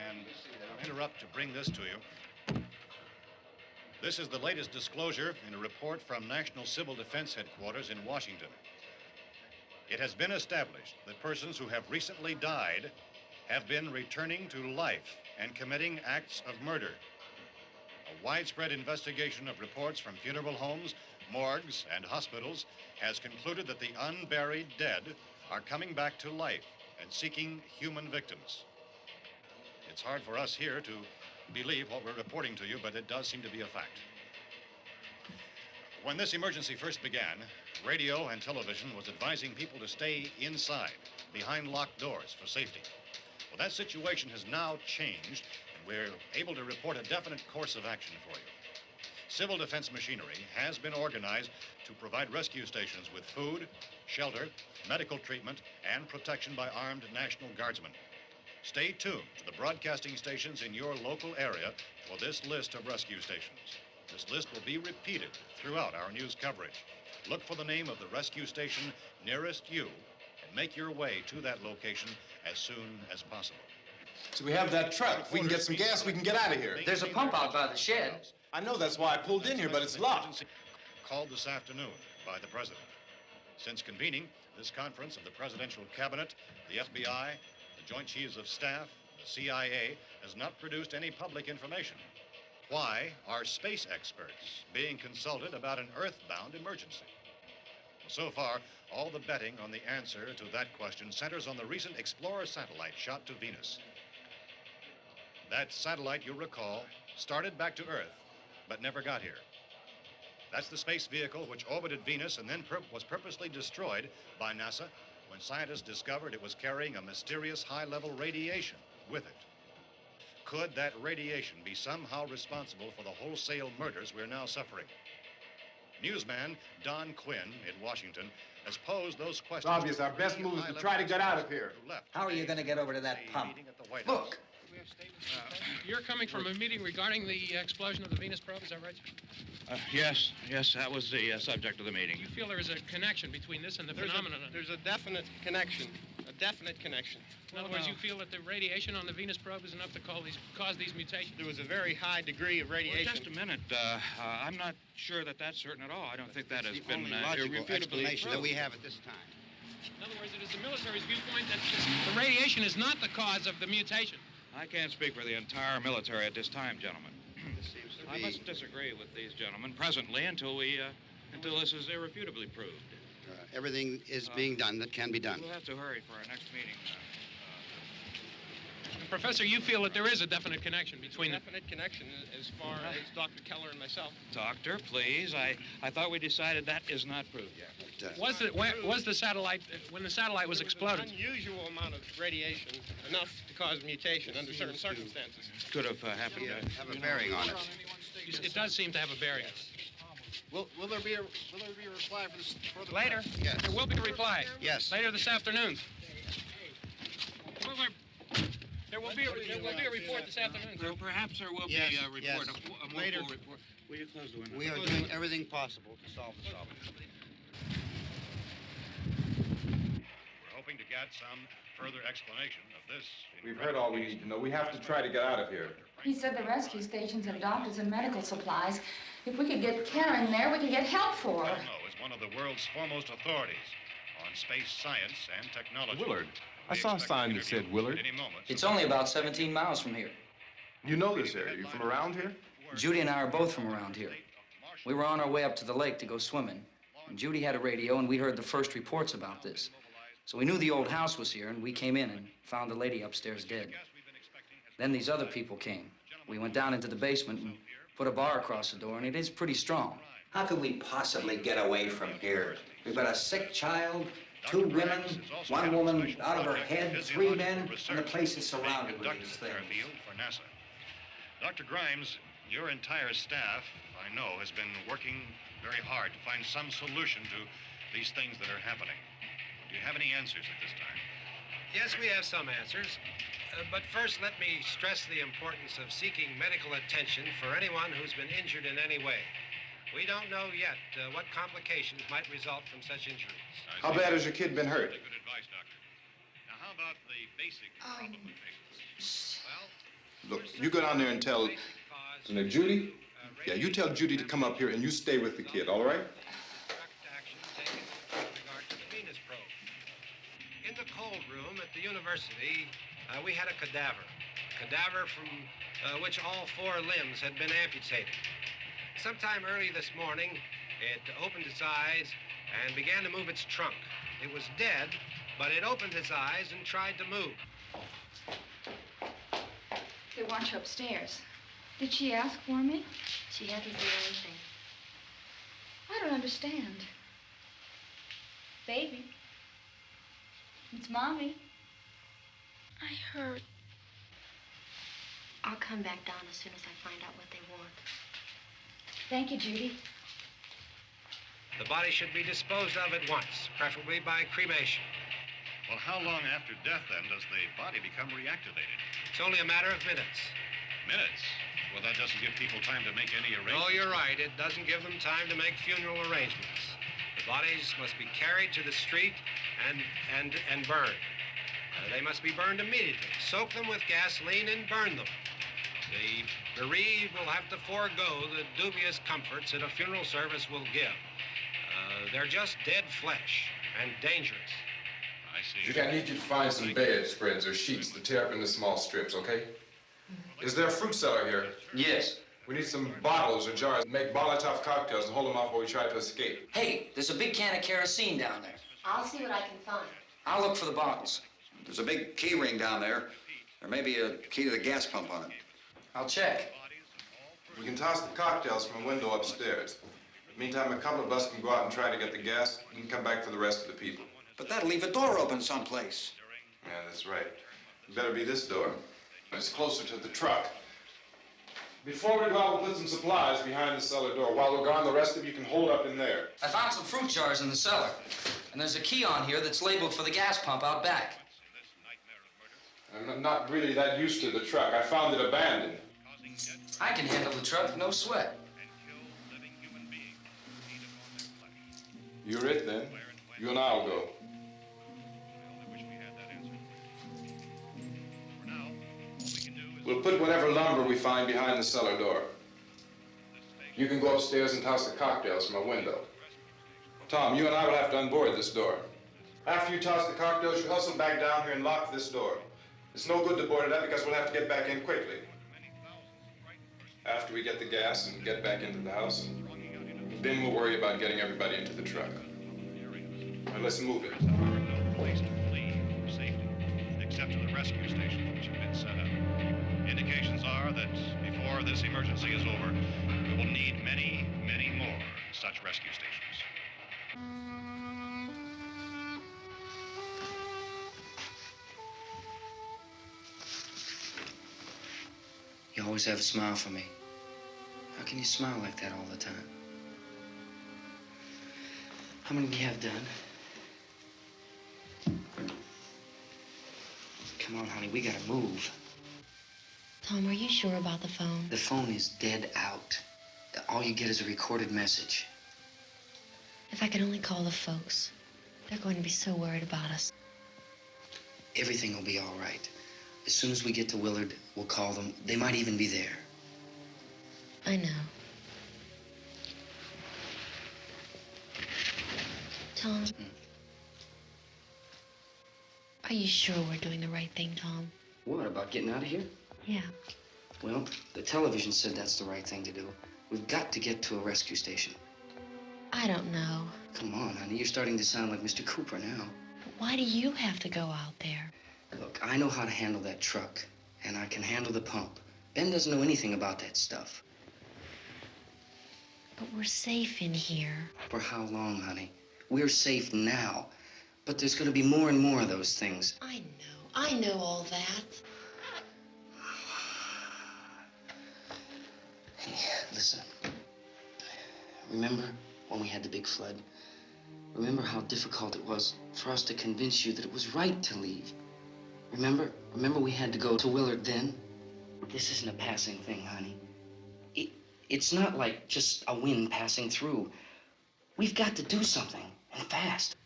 C: and I'll interrupt to bring this to you. This is the latest disclosure in a report from National Civil Defense Headquarters in Washington. It has been established that persons who have recently died have been returning to life and committing acts of murder. A widespread investigation of reports from funeral homes, morgues, and hospitals has concluded that the unburied dead are coming back to life and seeking human victims. It's hard for us here to believe what we're reporting to you, but it does seem to be a fact. When this emergency first began, radio and television was advising people to stay inside, behind locked doors for safety. Well, that situation has now changed, and we're able to report a definite course of action for you. Civil defense machinery has been organized to provide rescue stations with food, shelter, medical treatment, and protection by armed National Guardsmen. Stay tuned to the broadcasting stations in your local area for this list of rescue stations. This list will be repeated throughout our news coverage. Look for the name of the rescue station nearest you and make your way to that location as soon as possible.
H: So we have that truck. If we can get some gas, we can get out of here.
F: There's a pump out by the shed.
H: I know, that's why I pulled in here, but it's locked.
C: Called this afternoon by the president. Since convening this conference of the presidential cabinet, the FBI, the Joint Chiefs of Staff, the CIA has not produced any public information. Why are space experts being consulted about an earthbound emergency? Well, so far, all the betting on the answer to that question centers on the recent Explorer satellite shot to Venus. That satellite, you'll recall, started back to Earth, but never got here. That's the space vehicle which orbited Venus and then was purposely destroyed by NASA when scientists discovered it was carrying a mysterious high-level radiation with it. Could that radiation be somehow responsible for the wholesale murders we're now suffering? Newsman Don Quinn in Washington has posed those questions.
K: It's obvious our best move is to try to get out of here.
G: How are you going to get over to that pump?
F: Look!
M: You're coming from a meeting regarding the explosion of the Venus probe, is that right?
N: Yes, that was the subject of the meeting.
M: You feel there is a connection between this and the phenomenon?
B: There's a definite connection.
M: In other words, you feel that the radiation on the Venus probe is enough to cause these mutations?
B: There was a very high degree of radiation.
N: Well, just a minute. I'm not sure that that's certain at all. I don't think that has been
B: logical
N: irrefutably
B: explanation that
N: proved.
B: we have at this time.
M: In other words, it is the military's viewpoint that the radiation is not the cause of the mutation.
N: I can't speak for the entire military at this time, gentlemen. I must disagree with these gentlemen presently until this is irrefutably proved.
B: Everything is being done that can be done.
N: We'll have to hurry for our next meeting.
M: Professor, you feel that there is a definite connection between the...
B: Definite connection as far as Dr. Keller and myself.
N: Doctor, please. I thought we decided that is not proved yet.
M: Was the satellite, when the satellite was exploded?
B: An unusual amount of radiation, enough to cause mutation under certain circumstances.
N: Could have happened.
O: Have a bearing on it.
M: It does seem to have a bearing.
B: Will there be a reply for this further?
M: Later?
O: Yes.
M: There will be a reply.
O: Yes.
M: Later this afternoon. There will be a report this afternoon.
N: Well, perhaps there will be a report,
O: yes.
N: a more
O: Later.
N: full report. Will you close the window?
O: We are doing everything possible to solve the problem.
C: We're hoping to get some further explanation of this.
H: We've heard all we need to know. We have to try to get out of here.
I: He said the rescue stations have doctors and medical supplies. If we could get care in there, we could get help for her.
C: Belno is one of the world's foremost authorities on space science and technology.
H: Willard. I saw a sign that said Willard.
F: It's only about 17 miles from here.
H: You know this area. You from around here?
F: Judy and I are both from around here. We were on our way up to the lake to go swimming, and Judy had a radio, and we heard the first reports about this. So we knew the old house was here, and we came in and found the lady upstairs dead. Then these other people came. We went down into the basement and put a bar across the door, and it is pretty strong.
G: How could we possibly get away from here? We've got a sick child, 2 women, 1 woman out of her head, 3 men, and the place is surrounded with these things.
C: For NASA. Dr. Grimes, your entire staff, I know, has been working very hard to find some solution to these things that are happening. Do you have any answers at this time?
B: Yes, we have some answers. But first, let me stress the importance of seeking medical attention for anyone who's been injured in any way. We don't know yet what complications might result from such injuries.
H: How bad has your kid been hurt?
C: Good advice, Doctor. Now, how about the basic problem with patients? Well,
H: Look, you go down there and tell... Isn't it Judy? Yeah, you tell Judy to come up here and you stay with the kid, all right?
B: Action taken with regard to the Venus probe. In the cold room at the university, we had a cadaver from which all 4 limbs had been amputated. Sometime early this morning, it opened its eyes and began to move its trunk. It was dead, but it opened its eyes and tried to move.
I: They want you upstairs. Did she ask for me?
P: She hasn't said anything.
I: I don't understand. Baby. It's Mommy.
P: I heard. I'll come back down as soon as I find out what they want.
I: Thank you, Judy.
B: The body should be disposed of at once, preferably by cremation.
C: Well, how long after death, then, does the body become reactivated?
B: It's only a matter of minutes.
C: Minutes? Well, that doesn't give people time to make any arrangements.
B: No, you're right. It doesn't give them time to make funeral arrangements. The bodies must be carried to the street and burned. They must be burned immediately. Soak them with gasoline and burn them. The bereaved will have to forego the dubious comforts that a funeral service will give. They're just dead flesh and dangerous.
C: I see.
H: Judy, I need you to find some bedspreads or sheets to tear up into small strips, okay? Is there a fruit cellar here?
F: Yes.
H: We need some bottles or jars to make Molotov cocktails and hold them off while we try to escape.
F: Hey, there's a big can of kerosene down there.
P: I'll see what I can find.
F: I'll look for the bottles.
G: There's a big key ring down there. There may be a key to the gas pump on it.
F: I'll check.
H: We can toss the cocktails from a window upstairs. Meantime, a couple of us can go out and try to get the gas and come back for the rest of the people.
G: But that'll leave a door open someplace.
H: Yeah, that's right. It better be this door. It's closer to the truck. Before we go out, we'll put some supplies behind the cellar door. While we're gone, the rest of you can hold up in there.
F: I found some fruit jars in the cellar. And there's a key on here that's labeled for the gas pump out back.
H: I'm not really that used to the truck. I found it abandoned.
F: I can handle the truck, no sweat.
H: You're it, then. You and I'll go. We'll put whatever lumber we find behind the cellar door. You can go upstairs and toss the cocktails from a window. Tom, you and I will have to unboard this door. After you toss the cocktails, you hustle back down here and lock this door. It's no good to board it up because we'll have to get back in quickly. After we get the gas and get back into the house, then we'll worry about getting everybody into the truck. Now let's move it.
C: except to the rescue stations which have been set up. Indications are that before this emergency is over, we will need many, many more such rescue stations.
J: You always have a smile for me. How can you smile like that all the time? How many do you have done? Come on, honey, we gotta move.
P: Tom, are you sure about the phone?
J: The phone is dead out. All you get is a recorded message.
P: If I could only call the folks. They're going to be so worried about us.
J: Everything will be all right. As soon as we get to Willard, we'll call them. They might even be there.
P: I know. Tom, are you sure we're doing the right thing, Tom?
J: What, about getting out of here?
P: Yeah.
J: Well, the television said that's the right thing to do. We've got to get to a rescue station.
P: I don't know.
J: Come on, honey, you're starting to sound like Mr. Cooper now.
P: But why do you have to go out there?
J: Look, I know how to handle that truck, and I can handle the pump. Ben doesn't know anything about that stuff.
P: But we're safe in here.
J: For how long, honey? We're safe now, but there's going to be more and more of those things.
P: I know all that.
J: Hey, listen. Remember when we had the big flood? Remember how difficult it was for us to convince you that it was right to leave? Remember we had to go to Willard then? This isn't a passing thing, honey. It's not like just a wind passing through. We've got to do something, and fast.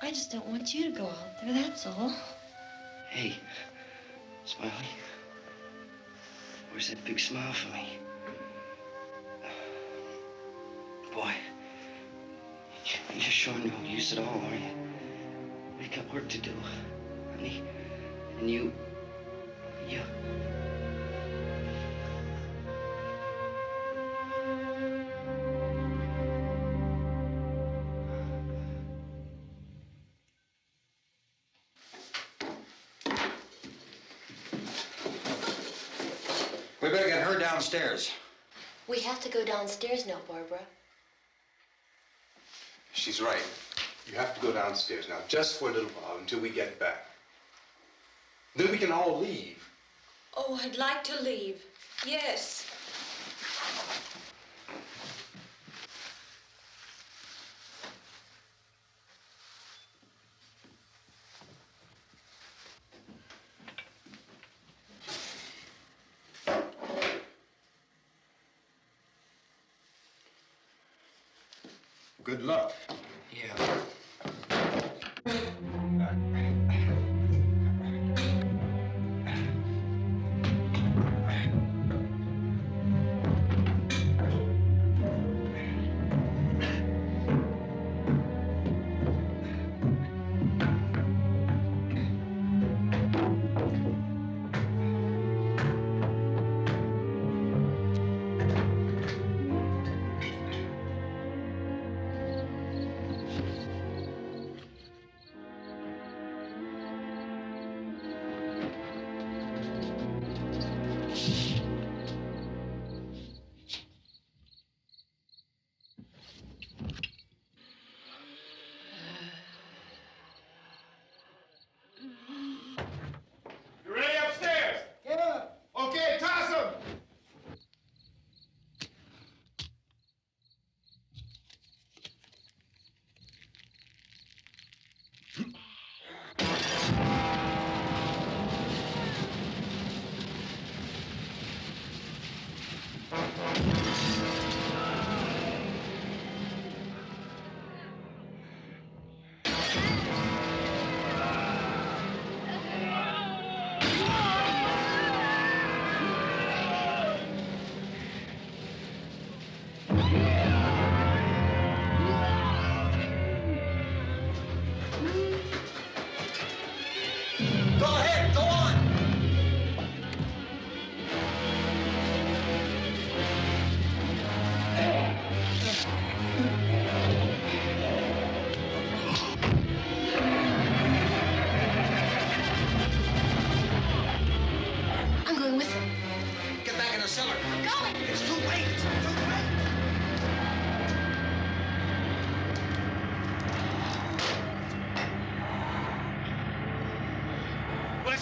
P: I just don't want you to go out there, that's all.
J: Hey, Smiley, where's that big smile for me? Boy, you're sure no use at all, are you? We've got work to do, honey. And you...
G: We better get her downstairs.
P: We have to go downstairs now, Barbara.
D: She's right. You have to go downstairs now, just for a little while, until we get back. Then we can all leave.
E: Oh, I'd like to leave. Yes.
H: Good luck.
J: Yeah.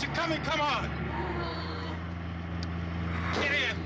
K: you're coming, come on! Get in!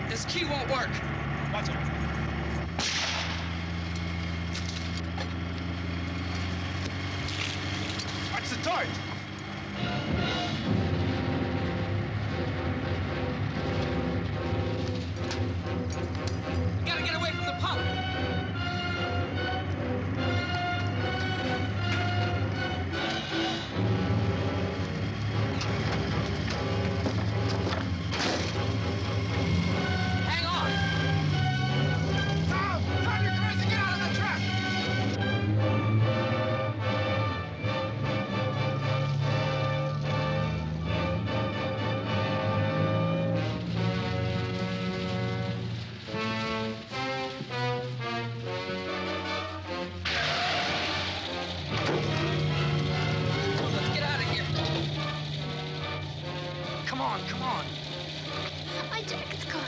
F: This key won't work.
K: Watch it. Watch the torch.
F: We gotta get away from the pump. Hang on.
K: Tom! Drive your cars and get out of the truck!
F: Let's get out of here. Come on, come on.
P: My jacket's caught.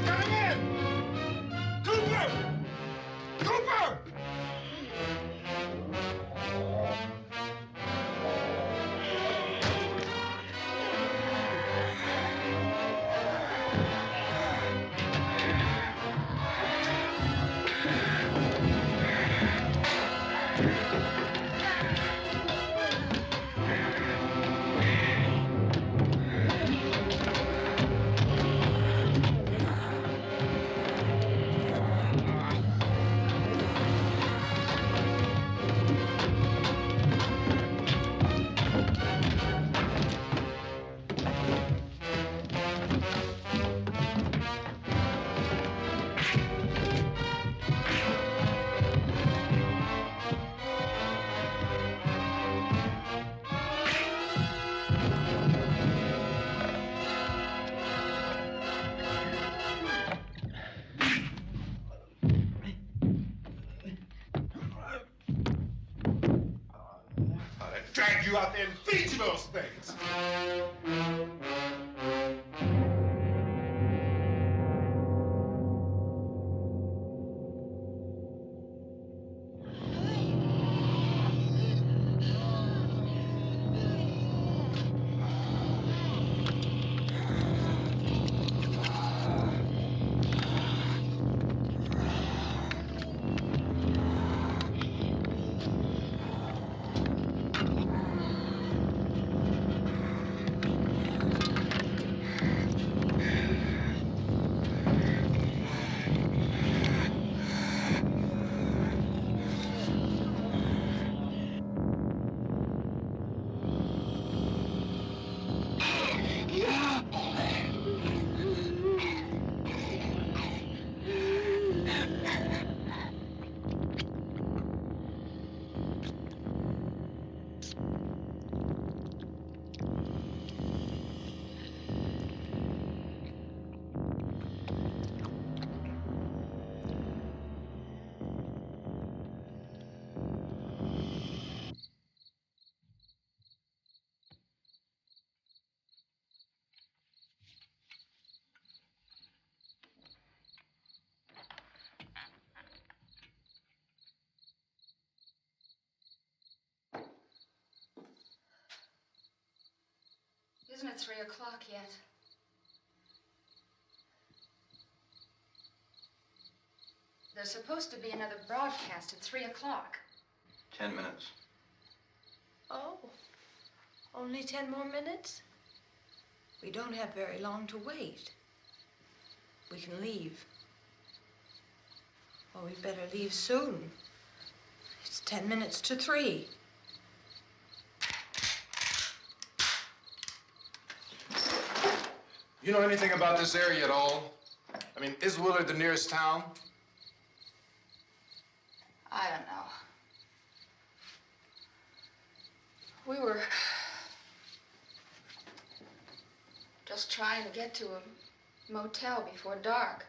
K: Coming in! Cooper! Cooper! Drag you out there and feed you those things.
I: Isn't it 3 o'clock yet? There's supposed to be another broadcast at 3 o'clock.
Q: 10 minutes.
E: Oh, only 10 more minutes? We don't have very long to wait. We can leave. Well, we'd better leave soon. It's 10 minutes to 3.
H: You know anything about this area at all? I mean, is Willard the nearest town?
I: I don't know. We were just trying to get to a motel before dark.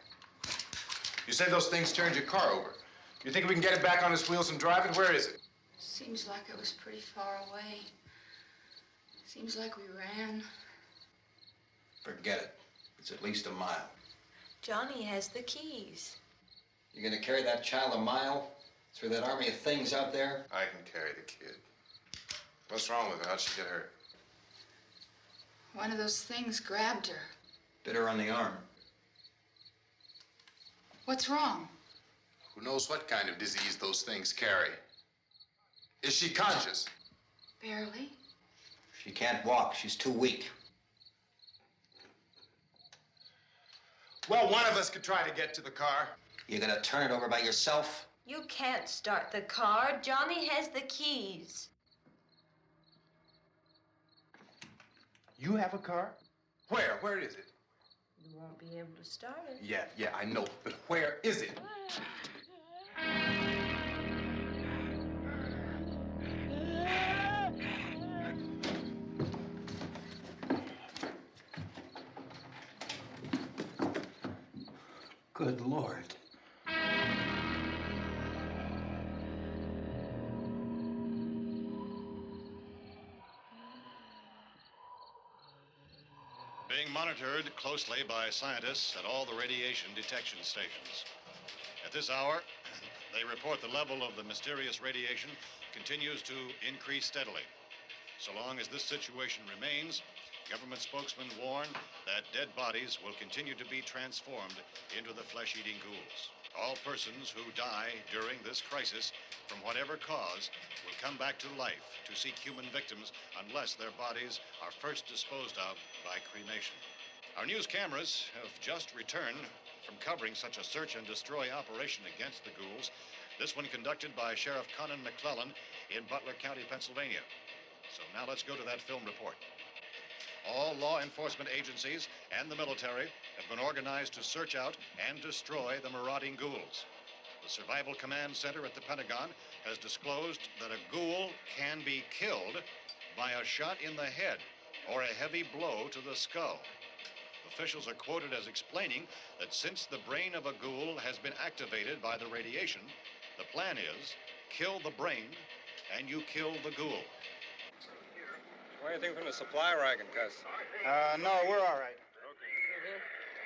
H: You said those things turned your car over. You think we can get it back on its wheels and drive it? Where is it?
I: Seems like it was pretty far away. Seems like we ran.
Q: Forget it. It's at least a mile.
E: Johnny has the keys.
Q: You gonna carry that child a mile through that army of things out there?
H: I can carry the kid. What's wrong with her? How'd she get hurt?
I: One of those things grabbed her.
Q: Bit her on the arm.
I: What's wrong?
H: Who knows what kind of disease those things carry? Is she conscious?
I: Barely.
Q: She can't walk. She's too weak.
H: Well, one of us could try to get to the car.
Q: You gonna turn it over by yourself?
E: You can't start the car. Johnny has the keys.
H: You have a car? Where? Where is it?
E: You won't be able to start it.
H: Yeah, I know. But where is it?
Q: Good Lord.
C: Being monitored closely by scientists at all the radiation detection stations. At this hour, they report the level of the mysterious radiation continues to increase steadily. So long as this situation remains, government spokesmen warn that dead bodies will continue to be transformed into the flesh-eating ghouls. All persons who die during this crisis, from whatever cause, will come back to life to seek human victims unless their bodies are first disposed of by cremation. Our news cameras have just returned from covering such a search and destroy operation against the ghouls, this one conducted by Sheriff Conan McClellan in Butler County, Pennsylvania. So now let's go to that film report. All law enforcement agencies and the military have been organized to search out and destroy the marauding ghouls. The Survival Command Center at the Pentagon has disclosed that a ghoul can be killed by a shot in the head or a heavy blow to the skull. Officials are quoted as explaining that since the brain of a ghoul has been activated by the radiation, the plan is kill the brain and you kill the ghoul.
R: Anything from the supply wagon, Cuz?
K: No, we're all right.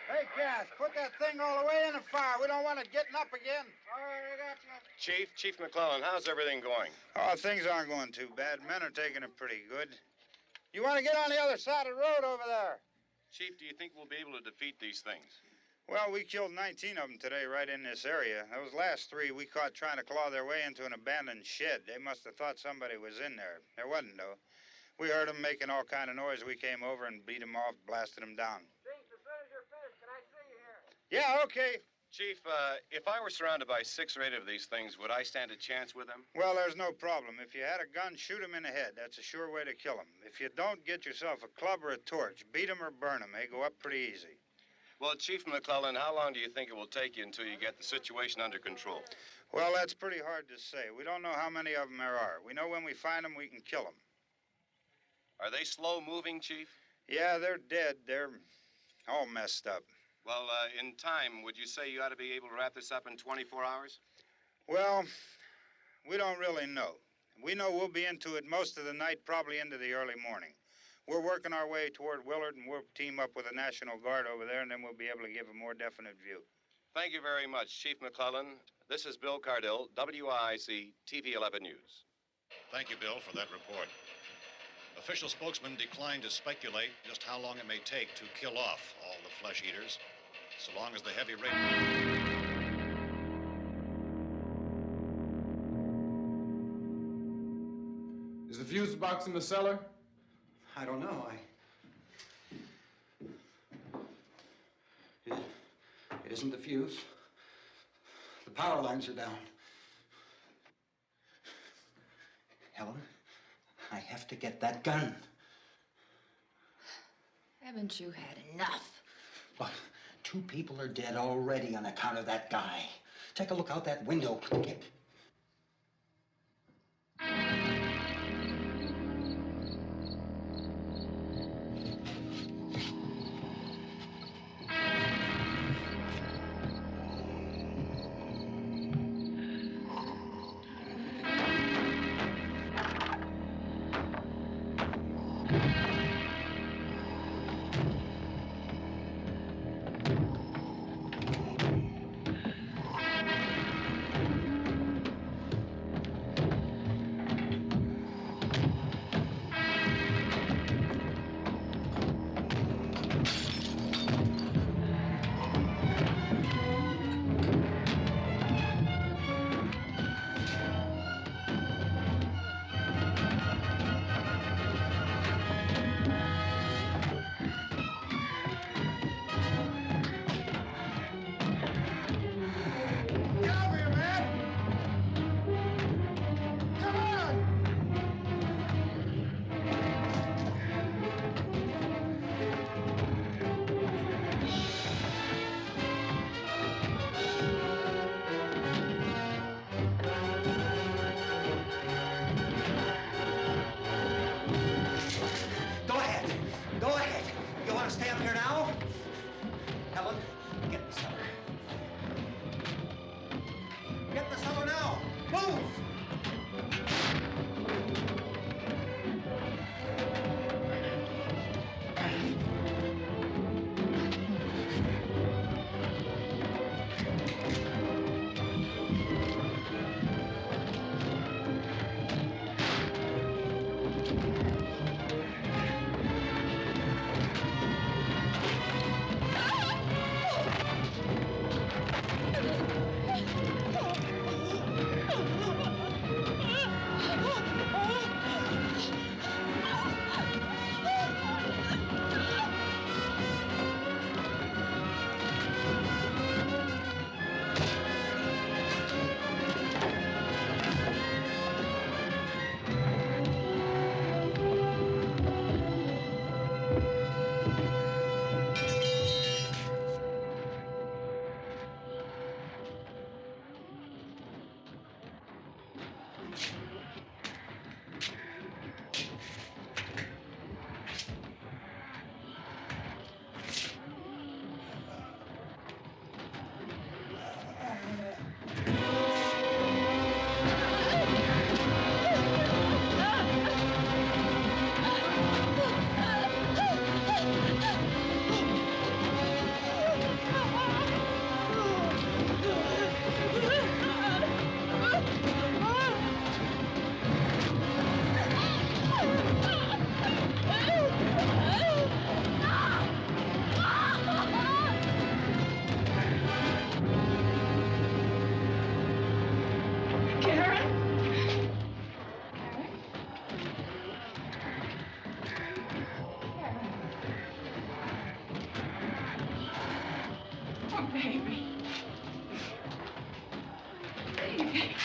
K: Hey, Cass, put that thing all the way in the fire. We don't want it getting up again. All right, I got you.
R: Chief McClellan, how's everything going?
K: Oh, things aren't going too bad. Men are taking it pretty good. You want to get on the other side of the road over there?
R: Chief, do you think we'll be able to defeat these things?
K: Well, we killed 19 of them today right in this area. Those last 3 we caught trying to claw their way into an abandoned shed. They must have thought somebody was in there. There wasn't, though. We heard them making all kind of noise. We came over and beat them off, blasted them down. Chief, as soon as you're finished, can I see you here? Yeah, okay.
R: Chief, if I were surrounded by 6 or 8 of these things, would I stand a chance with them?
K: Well, there's no problem. If you had a gun, shoot them in the head. That's a sure way to kill them. If you don't, get yourself a club or a torch. Beat them or burn them. They go up pretty easy.
R: Well, Chief McClellan, how long do you think it will take you until you get the situation under control?
K: Well, that's pretty hard to say. We don't know how many of them there are. We know when we find them, we can kill them.
R: Are they slow-moving, Chief?
K: Yeah, they're dead. They're all messed up.
R: Well, in time, would you say you ought to be able to wrap this up in 24 hours?
K: Well, we don't really know. We know we'll be into it most of the night, probably into the early morning. We're working our way toward Willard, and we'll team up with the National Guard over there, and then we'll be able to give a more definite view.
R: Thank you very much, Chief McClellan. This is Bill Cardill, WIC TV 11 News.
C: Thank you, Bill, for that report. Official spokesman declined to speculate just how long it may take to kill off all the flesh eaters, so long as the heavy rain...
H: Is the fuse box in the cellar?
G: I don't know. It isn't the fuse. The power lines are down. Helen, I have to get that gun.
L: Haven't you had enough?
G: But 2 people are dead already on account of that guy. Take a look out that window. Get... Go ahead. You want to stay up here now? Helen, get in the cellar. Get in the cellar now. Move!
I: Oh, baby. Baby.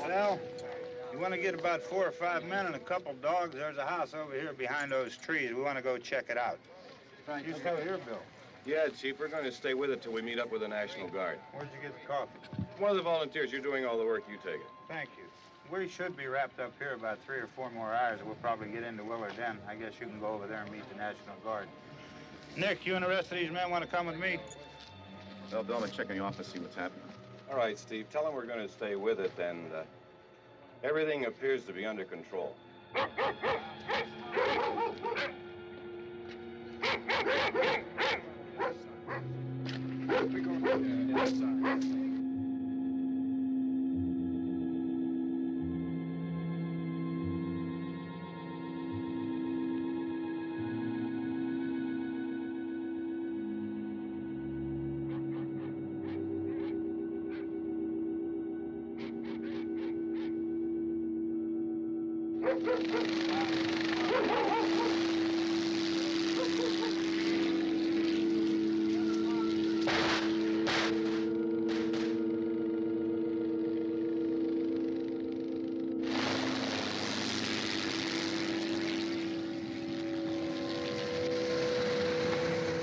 K: Well, you want to get about 4 or 5 men and a couple dogs, there's a house over here behind those trees. We want to go check it out. You stay here, Bill.
R: Yeah, Chief, we're going to stay with it till we meet up with the National Guard.
K: Where'd you get the coffee?
R: One of the volunteers. You're doing all the work. You take it.
K: Thank you. We should be wrapped up here about 3 or 4 more hours. We'll probably get into Willard then. I guess you can go over there and meet the National Guard. Nick, you and the rest of these men want to come with me?
H: Well, Bill, I'm going to check in the office, see what's happening.
R: All right, Steve. Tell them we're going to stay with it, and everything appears to be under control.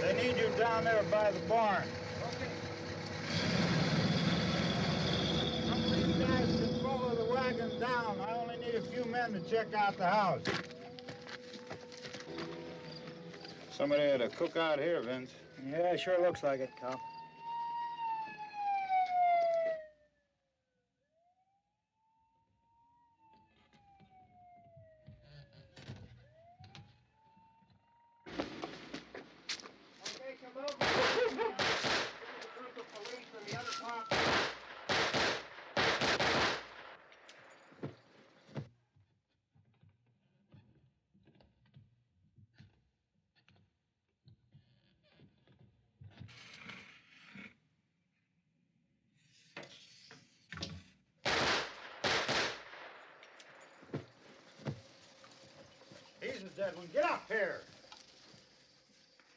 K: They need you down there by the barn. Some of these guys can follow the wagon down. I only need a few men to check out the house. Somebody had a cookout here, Vince.
S: Yeah, sure looks like it, Cop.
K: He's the dead one. Get up here.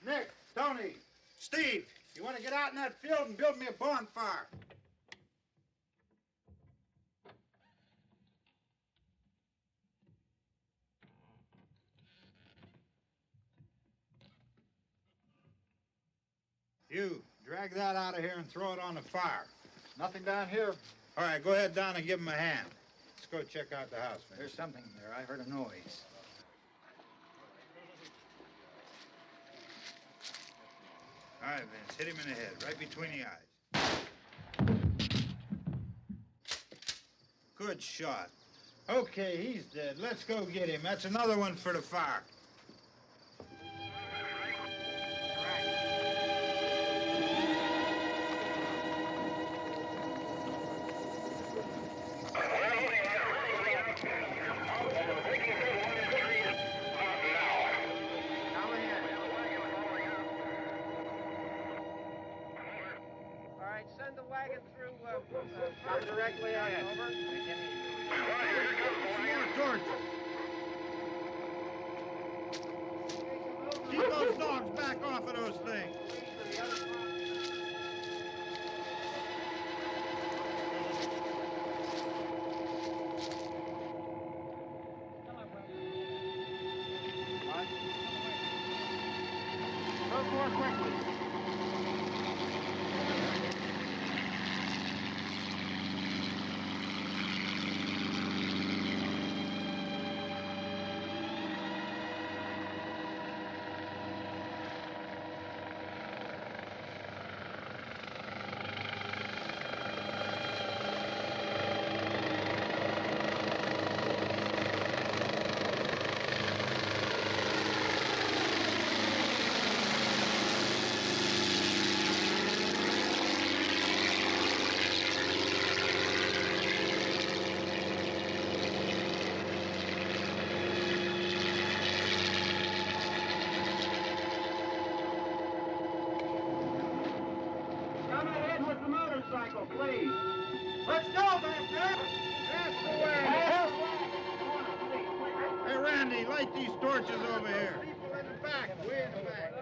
K: Nick, Tony, Steve, you want to get out in that field and build me a bonfire? You, drag that out of here and throw it on the fire.
S: Nothing down here.
K: All right, go ahead down and give him a hand. Let's go check out the house, man.
S: There's something there. I heard a noise.
K: All right, Vince, hit him in the head, right between the eyes. Good shot. Okay, he's dead. Let's go get him. That's another one for the fire.
B: Send the wagon through directly out over.
K: More torches. Keep those dogs back off of those things.
B: Go more quickly. Please. Let's go back there. That's the way.
K: Hey, Randy, light these torches over here. People in the back, way in the back.